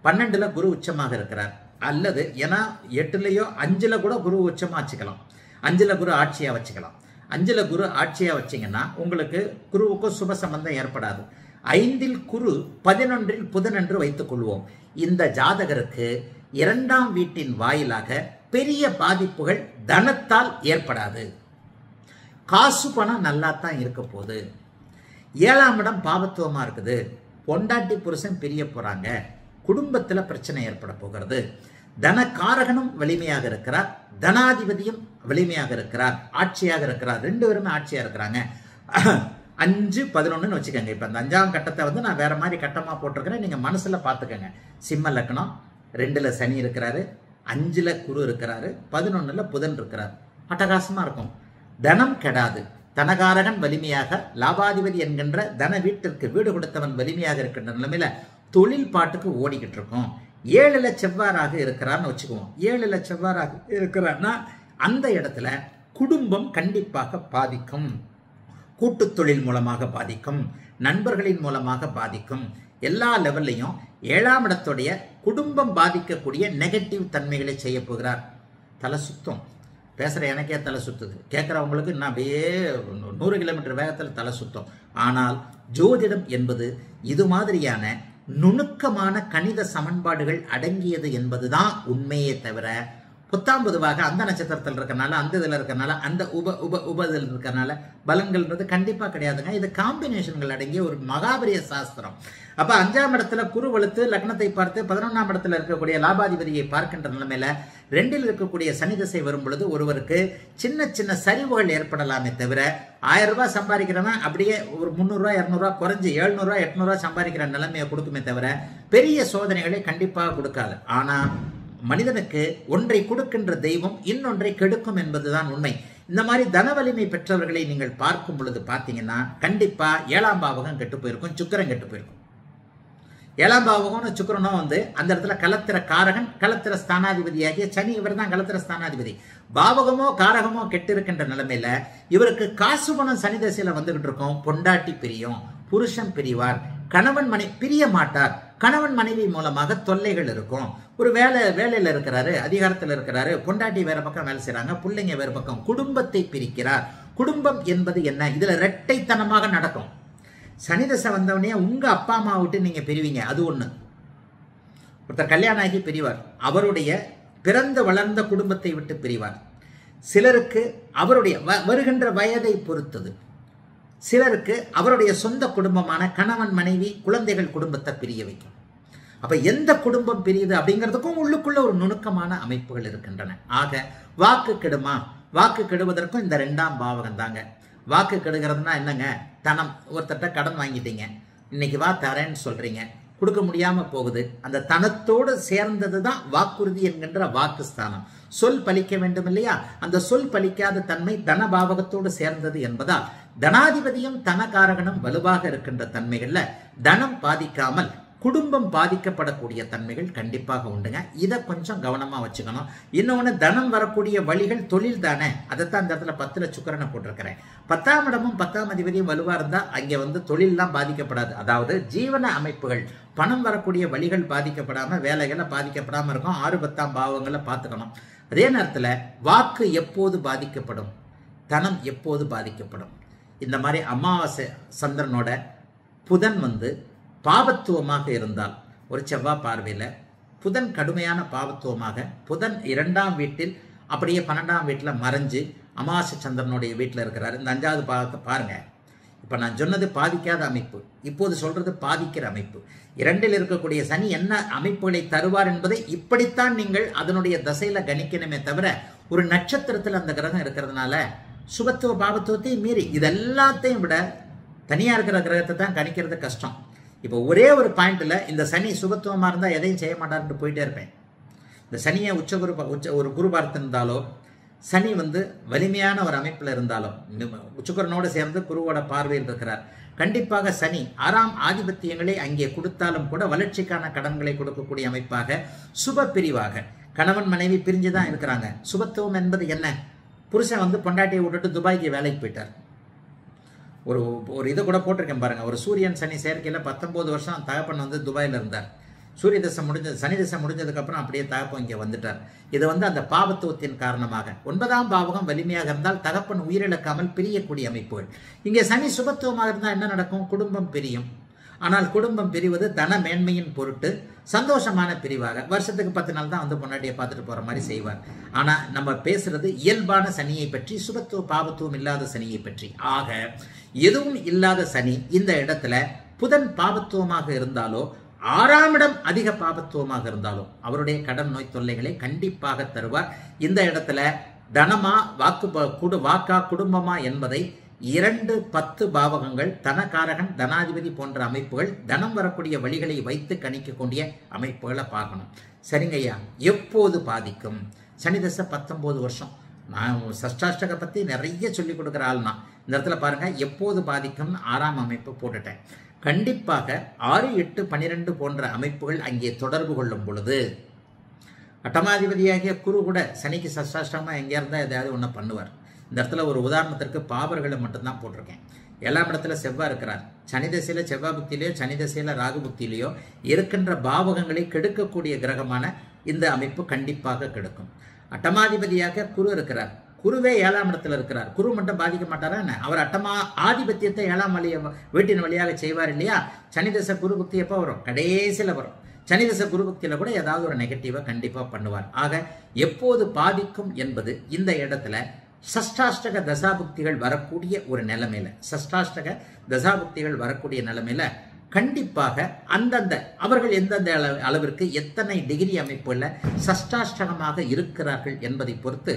12ல குரு உச்சமாக இருக்கிறார். அல்லது ஏன்னா 8லயோ 5ல கூட குரு உச்சமா வச்சுக்கலாம், 5ல குரு ஆட்சியா வச்சுக்கலாம். 5ல குரு ஆட்சியா வச்சீங்கன்னா உங்களுக்கு குருவுக்கும் சுப சம்பந்தம் ஏற்படாது. 5ல் குரு, 11ல் புதன் என்று வைத்துக் கொள்வோம். இந்த ஜாதகருக்கு 2ஆம் வீட்டின் வாயிலாக பெரிய பாதிப்புகள் தனத்தால் ஏற்படாது. காசு பணம் நல்லா தான் இருக்க போகுது. 7ஆம் இடம் பாவத்துவமா இருக்குது. பொண்டாட்டி புருஷன் பிரிய போறாங்க. குடும்பத்துல பிரச்சனை ஏற்பட போகிறது. தனக்காரகனும் வலிமையாக இருக்கிறார், தனாதிபதியும் வலிமையாக இருக்கிறார், ஆட்சியாக இருக்கிறார். 2 பேருமே ஆட்சியா இருக்கிறாங்க. 5, 11 வச்சுக்கோங்க. இப்ப அந்த 5ஆம் கட்டத்தை நான் வேற மாதிரி கட்டமா போட்டிருக்கிறேன், நீங்க மனசுல பாத்துக்கோங்க. சிம்ம லக்னம், 2ல சனி இருக்கிறாரு, 5ல குரு இருக்கிறாரு, 11ல புதன் இருக்கிறார். அட்டகாசமா இருக்கும். தனம் கெடாது. தனகாரகன் வலிமையாக, லாபாதிபதி என்கின்ற தன வீட்டிற்கு வீடு கொடுத்தவன் வலிமையாக இருக்கின்ற நிலைமையில தொழில் பாட்டுக்கு ஓடிக்கிட்டு இருக்கும். 7ல செவ்வாறாக இருக்கிறார்னு வச்சுக்குவோம். 7ல செவ்வாறாக இருக்கிறார்னா அந்த இடத்துல குடும்பம் கண்டிப்பாக பாதிக்கும். கூட்டு தொழில் மூலமாக பாதிக்கும், நண்பர்களின் மூலமாக பாதிக்கும். எல்லா லெவல்லையும் 7ஆம் இடத்துடைய குடும்பம் பாதிக்கக்கூடிய நெகட்டிவ் தன்மைகளை செய்ய போகிறார். தலை சுத்தம். பேசுற எனக்கே தலை சுத்துது, கேட்கறவங்களுக்கு நான் அப்படியே 100 கிலோமீட்டர் வேகத்தில் தலை சுத்தம். ஆனால் ஜோதிடம் என்பது இது மாதிரியான நுணுக்கமான கணித சமன்பாடுகள் அடங்கியது என்பதுதான் உண்மையே தவிர, புத்தாம் பொதுவாக அந்த நட்சத்திரத்தில் இருக்கனால, அந்த இதில் இருக்கனால, அந்த உபதில் இருக்கனால பலன்கள்ன்றது கண்டிப்பா கிடையாதுங்க. இது காம்பினேஷன்கள் அடங்கிய ஒரு மகாபரிய சாஸ்திரம். அப்ப 5ஆம் இடத்துல குரு வலுத்து லக்னத்தை பார்த்து 11ஆம் இடத்துல இருக்கக்கூடிய லாபாதிபதியை பார்க்கின்ற நிலைமையில 2ல் இருக்கக்கூடிய சனி திசை வரும் பொழுது ஒருவருக்கு சின்ன சின்ன சரிவுகள் ஏற்படலாமே தவிர, 1000 ரூபாய் சம்பாதிக்கிறவன் அப்படியே ஒரு 300 ரூபாய் 200 ரூபாய் குறைஞ்சு 700 ரூபாய் 800 ரூபாய் சம்பாதிக்கிற நிலைமையை கொடுக்குமே தவிர பெரிய சோதனைகளை கண்டிப்பாக கொடுக்காது. ஆனா மனிதனுக்கு ஒன்றை கொடுக்கின்ற தெய்வம் இன்னொன்றை கெடுக்கும் என்பதுதான் உண்மை. இந்த மாதிரி தன வலிமை பெற்றவர்களை நீங்கள் பார்க்கும் பொழுது பார்த்தீங்கன்னா கண்டிப்பா 7ஆம் பாவகம் கெட்டு போயிருக்கும், சுக்கிரன் கெட்டு போயிருக்கும். 7ஆம் பாவகம் சுக்கிரனும் அந்த இடத்துல கலத்திர காரகன், கலத்திர ஸ்தானாதிபதியாகிய சனி, இவர் தான் கலத்திர ஸ்தானாதிபதி. பாவகமோ காரகமோ கெட்டு இருக்கின்ற நிலைமையில இவருக்கு காசு பணம் சனி தசையில வந்துகிட்டு இருக்கும். பொண்டாட்டி பிரியும், புருஷன் பிரிவார், கணவன் மனை பிரிய மாட்டார். கணவன் மனைவி மூலமாக தொல்லைகள் இருக்கும். ஒரு வேலையில் இருக்கிறாரு, அதிகாரத்தில் இருக்கிறாரு, பொண்டாட்டி வேற பக்கம் வேலை செய்றாங்க, பிள்ளைங்க வேற பக்கம், குடும்பத்தை பிரிக்கிறார். குடும்பம் என்பது என்ன? இதுல இரட்டைத்தனமாக நடக்கும். சனிதசை வந்தவனே உங்க அப்பா அம்மா விட்டு நீங்க பிரிவீங்க, அது ஒண்ணு. ஒருத்தர் கல்யாணம் ஆகி பிரிவார், அவருடைய பிறந்து வளர்ந்த குடும்பத்தை விட்டு பிரிவார். சிலருக்கு அவருடைய வருகின்ற வயதை பொறுத்தது. சிலருக்கு அவருடைய சொந்த குடும்பமான கணவன் மனைவி குழந்தைகள் குடும்பத்தை பிரிய வைக்கும். அப்ப எந்த குடும்பம் பிரியுது அப்படிங்கிறதுக்கும் உள்ளுக்குள்ள ஒரு நுணுக்கமான அமைப்புகள் இருக்கின்றன. ஆக வாக்கு கெடுமா? வாக்கு கெடுவதற்கும் இந்த 2ஆம் பாவகம் தாங்க. வாக்கு கெடுகிறதுனா என்னங்க? தனம். ஒருத்தட்ட கடன் வாங்கிட்டீங்க, இன்னைக்கு வா தரேன்னு சொல்றீங்க, கொடுக்க முடியாம போகுது. அந்த தனத்தோடு சேர்ந்தது தான் வாக்குறுதி என்கின்ற வாக்குஸ்தானம். சொல் பலிக்க வேண்டும் இல்லையா? அந்த சொல் பலிக்காத தன்மை தனபாவகத்தோடு சேர்ந்தது என்பதால் தனாதிபதியும் தனகாரகனும் வலுவாக இருக்கின்ற தன்மைகள்ல தனம் பாதிக்காமல் குடும்பம் பாதிக்கப்படக்கூடிய தன்மைகள் கண்டிப்பாக உண்டுங்க. இதை கொஞ்சம் கவனமா வச்சுக்கணும். இன்னொன்னு, தனம் வரக்கூடிய வழிகள் தொழில் தானே, அதைத்தான் இந்த இடத்துல 10ல் சுக்கிரனை போட்டிருக்கிறேன். 10ஆம் இடமும் 10ஆம் அதிபதியும் வலுவா இருந்தா அங்கே தொழிலெல்லாம் பாதிக்கப்படாது. அதாவது ஜீவன அமைப்புகள், பணம் வரக்கூடிய வழிகள் பாதிக்கப்படாம, வேலைகளை பாதிக்கப்படாம இருக்கும். 6, 10ஆம் பாவங்களை பார்த்துக்கணும். அதே நேரத்தில் வாக்கு எப்போது பாதிக்கப்படும், தனம் எப்போது பாதிக்கப்படும்? இந்த மாதிரி அமாவாசை சந்திரனோட புதன் பாபத்துவமாக இருந்தால், ஒரு செவ்வாய் பார்வையில் புதன் கடுமையான பாபத்துவமாக, புதன் 2ஆம் வீட்டில் அப்படியே 12ஆம் வீட்டில் மறைஞ்சு அமாவாசை சந்திரனுடைய வீட்டில் இருக்கிறாரு. இந்த 5வது பாவத்தை பாருங்க. இப்போ நான் சொன்னது பாதிக்காத அமைப்பு, இப்போது சொல்றது பாதிக்கிற அமைப்பு. 2இல் இருக்கக்கூடிய சனி என்ன அமைப்புகளை தருவார் என்பதை இப்படித்தான் நீங்கள் அதனுடைய தசையில கணிக்கணுமே தவிர, ஒரு நட்சத்திரத்தில் அந்த கிரகம் இருக்கிறதுனால சுபத்துவ பாபத்துவத்தையும் மீறி இதெல்லாத்தையும் விட தனியா இருக்கிற கிரகத்தை தான் கணிக்கிறது கஷ்டம். இப்போ ஒரே ஒரு பாயிண்ட்ல இந்த சனி சுபத்துவமா இருந்தா எதையும் செய்ய மாட்டாருன்னு போயிட்டே இருப்பேன். இந்த சனியை ஒரு குரு பார்த்திருந்தாலோ, சனி வலிமையான ஒரு அமைப்பில் இருந்தாலும், உச்சகுரனோடு சேர்ந்து குருவோட பார்வையில் இருக்கிறார். கண்டிப்பாக சனி 6ஆம் ஆதிபத்தியங்களை அங்கே கொடுத்தாலும் கூட வளர்ச்சிக்கான கடன்களை கொடுக்கக்கூடிய அமைப்பாக, சுப பிரிவாக, கணவன் மனைவி பிரிஞ்சுதான் இருக்கிறாங்க. சுபத்துவம் என்பது என்ன? புருஷன் பொண்டாட்டியை விட்டுட்டு துபாய்க்கு வேலைக்கு போயிட்டார். ஒரு இதை கூட போட்டிருக்கேன் பாருங்க. ஒரு சூரியன் சனி சேர்க்கையில் 19 வருஷம் தகப்பன் துபாயில் இருந்தார். சூரிய தசை முடிஞ்சது, சனி தசை முடிஞ்சதுக்கு அப்புறம் அப்படியே தகப்பன் இங்கே வந்துட்டார். இது அந்த பாவத்துவத்தின் காரணமாக. 9ஆம் பாவகம் வலிமையாக இருந்தால் தகப்பன் உயிரிழக்காமல் பிரியக்கூடிய அமைப்புகள். இங்கே சனி சுபத்துவமாக இருந்தால் என்ன நடக்கும்? குடும்பம் பிரியும். ஆனால் குடும்பம் பிரிவது தன மேன்மையின் பொருட்டு சந்தோஷமான பிரிவாக, வருஷத்துக்கு 10 நாள் தான் பொண்டாட்டியை பார்த்துட்டு போற மாதிரி செய்வார். ஆனா நம்ம பேசுறது இயல்பான சனியை பற்றி, சுபத்துவ பாவத்துவம் இல்லாத சனியை பற்றி. ஆக எதுவும் இல்லாத சனி இந்த இடத்துல புதன் பாவத்துவமாக இருந்தாலோ, 6ஆம் இடம் அதிக பாவத்துவமாக இருந்தாலோ அவருடைய கடன் நோய் தொல்லைகளை கண்டிப்பாக தருவார். இந்த இடத்துல தனமா வாக்கா குடும்பமா என்பதை 2, 10 பாவகங்கள், தனகாரகன், தனாதிபதி போன்ற அமைப்புகள், தனம் வரக்கூடிய வழிகளை வைத்து கணிக்கக்கூடிய அமைப்புகளை பார்க்கணும். சரிங்க ஐயா, எப்போது பாதிக்கும்? சனி தசை 19 வருஷம். நான் சஷ்டாஷ்டக பத்தி நிறைய சொல்லி கொடுக்குற ஆள்னா இந்த இடத்துல பாருங்க, எப்போது பாதிக்கும் 6ஆம் அமைப்பு போட்டுட்டேன். கண்டிப்பாக 6, 8, 12 போன்ற அமைப்புகள் அங்கே தொடர்பு கொள்ளும் பொழுது, அட்டமாதிபதியாகிய குரு கூட சனிக்கு சஷ்டாஷ்டமா எங்கே இருந்தால் எதாவது ஒன்று பண்ணுவார். இந்த இடத்துல ஒரு உதாரணத்திற்கு பாவர்களை மட்டும்தான் போட்டிருக்கேன். 7ஆம் இடத்துல செவ்வாய் இருக்கிறார். சனி தசையில செவ்வாய் புக்தியிலையோ, சனி தசையில ராகு புக்தியிலையோ இருக்கின்ற பாவகங்களை கெடுக்கக்கூடிய கிரகமான இந்த அமைப்பு கண்டிப்பாக கெடுக்கும். அட்டமாதிபதியாக குரு இருக்கிறார். குருவே 7ஆம் இடத்துல இருக்கிறார். குரு மட்டும் பாதிக்க மாட்டாரா என்ன? அவர் ஆதிபத்தியத்தை 7ஆம் வீட்டின் வழியாக செய்வார் இல்லையா? சனி தசை குரு புக்தி எப்போ வரும்? கடைசியில் வரும். சனி தசை குரு புக்தியில கூட ஏதாவது ஒரு நெகட்டிவா கண்டிப்பா பண்ணுவார். ஆக எப்போது பாதிக்கும் என்பது இந்த இடத்துல சஷ்டாஷ்டக தசாபுக்திகள் வரக்கூடிய ஒரு நிலைமையில, சஷ்டாஷ்டக தசாபுக்திகள் வரக்கூடிய நிலைமையில கண்டிப்பாக அந்தந்த அவர்கள் எந்தெந்த அளவிற்கு எத்தனை டிகிரி அமைப்புல சஷ்டாஷ்டகமாக இருக்கிறார்கள் என்பதை பொறுத்து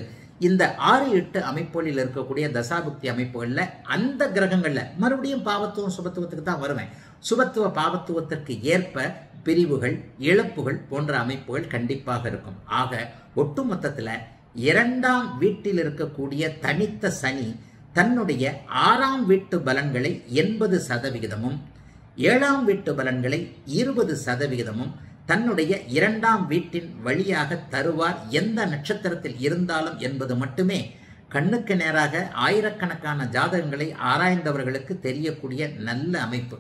இந்த 6, 8 அமைப்புகளில் இருக்கக்கூடிய தசாபுக்தி அமைப்புகள்ல அந்த கிரகங்கள்ல மறுபடியும் பாவத்துவம் சுபத்துவத்துக்கு தான் வருவேன். சுபத்துவ பாவத்துவத்திற்கு ஏற்ப பிரிவுகள், இழப்புகள் போன்ற அமைப்புகள் கண்டிப்பாக இருக்கும். ஆக ஒட்டுமொத்தத்துல 2ஆம் வீட்டில் இருக்கக்கூடிய தனித்த சனி தன்னுடைய 6ஆம் வீட்டு பலன்களை 80%, 7ஆம் வீட்டு பலன்களை 20% தன்னுடைய 2ஆம் வீட்டின் வழியாக தருவார். எந்த நட்சத்திரத்தில் இருந்தாலும் என்பது மட்டுமே கண்ணுக்கு நேராக ஆயிரக்கணக்கான ஜாதகங்களை ஆராய்ந்தவர்களுக்கு தெரியக்கூடிய நல்ல அமைப்பு.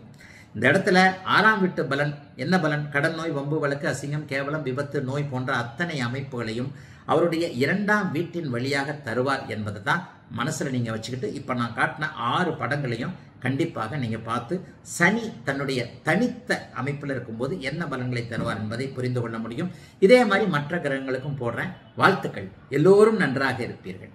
இந்த இடத்துல 6ஆம் வீட்டு பலன் என்ன பலன்? கடன், நோய், வம்பு, வழக்கு, அசிங்கம், கேவலம், விபத்து, நோய் போன்ற அத்தனை அமைப்புகளையும் அவருடைய 2ஆம் வீட்டின் வழியாக தருவார் என்பதை தான் மனசுல நீங்க வச்சுக்கிட்டு இப்ப நான் காட்டின 6 படங்களையும் கண்டிப்பாக நீங்க பார்த்து சனி தன்னுடைய தனித்த அமைப்பில் இருக்கும்போது என்ன பலன்களை தருவார் என்பதை புரிந்து கொள்ள முடியும். இதே மாதிரி மற்ற கிரகங்களுக்கும் போடுறேன். வாழ்த்துக்கள். எல்லோரும் நன்றாக இருப்பீர்கள்.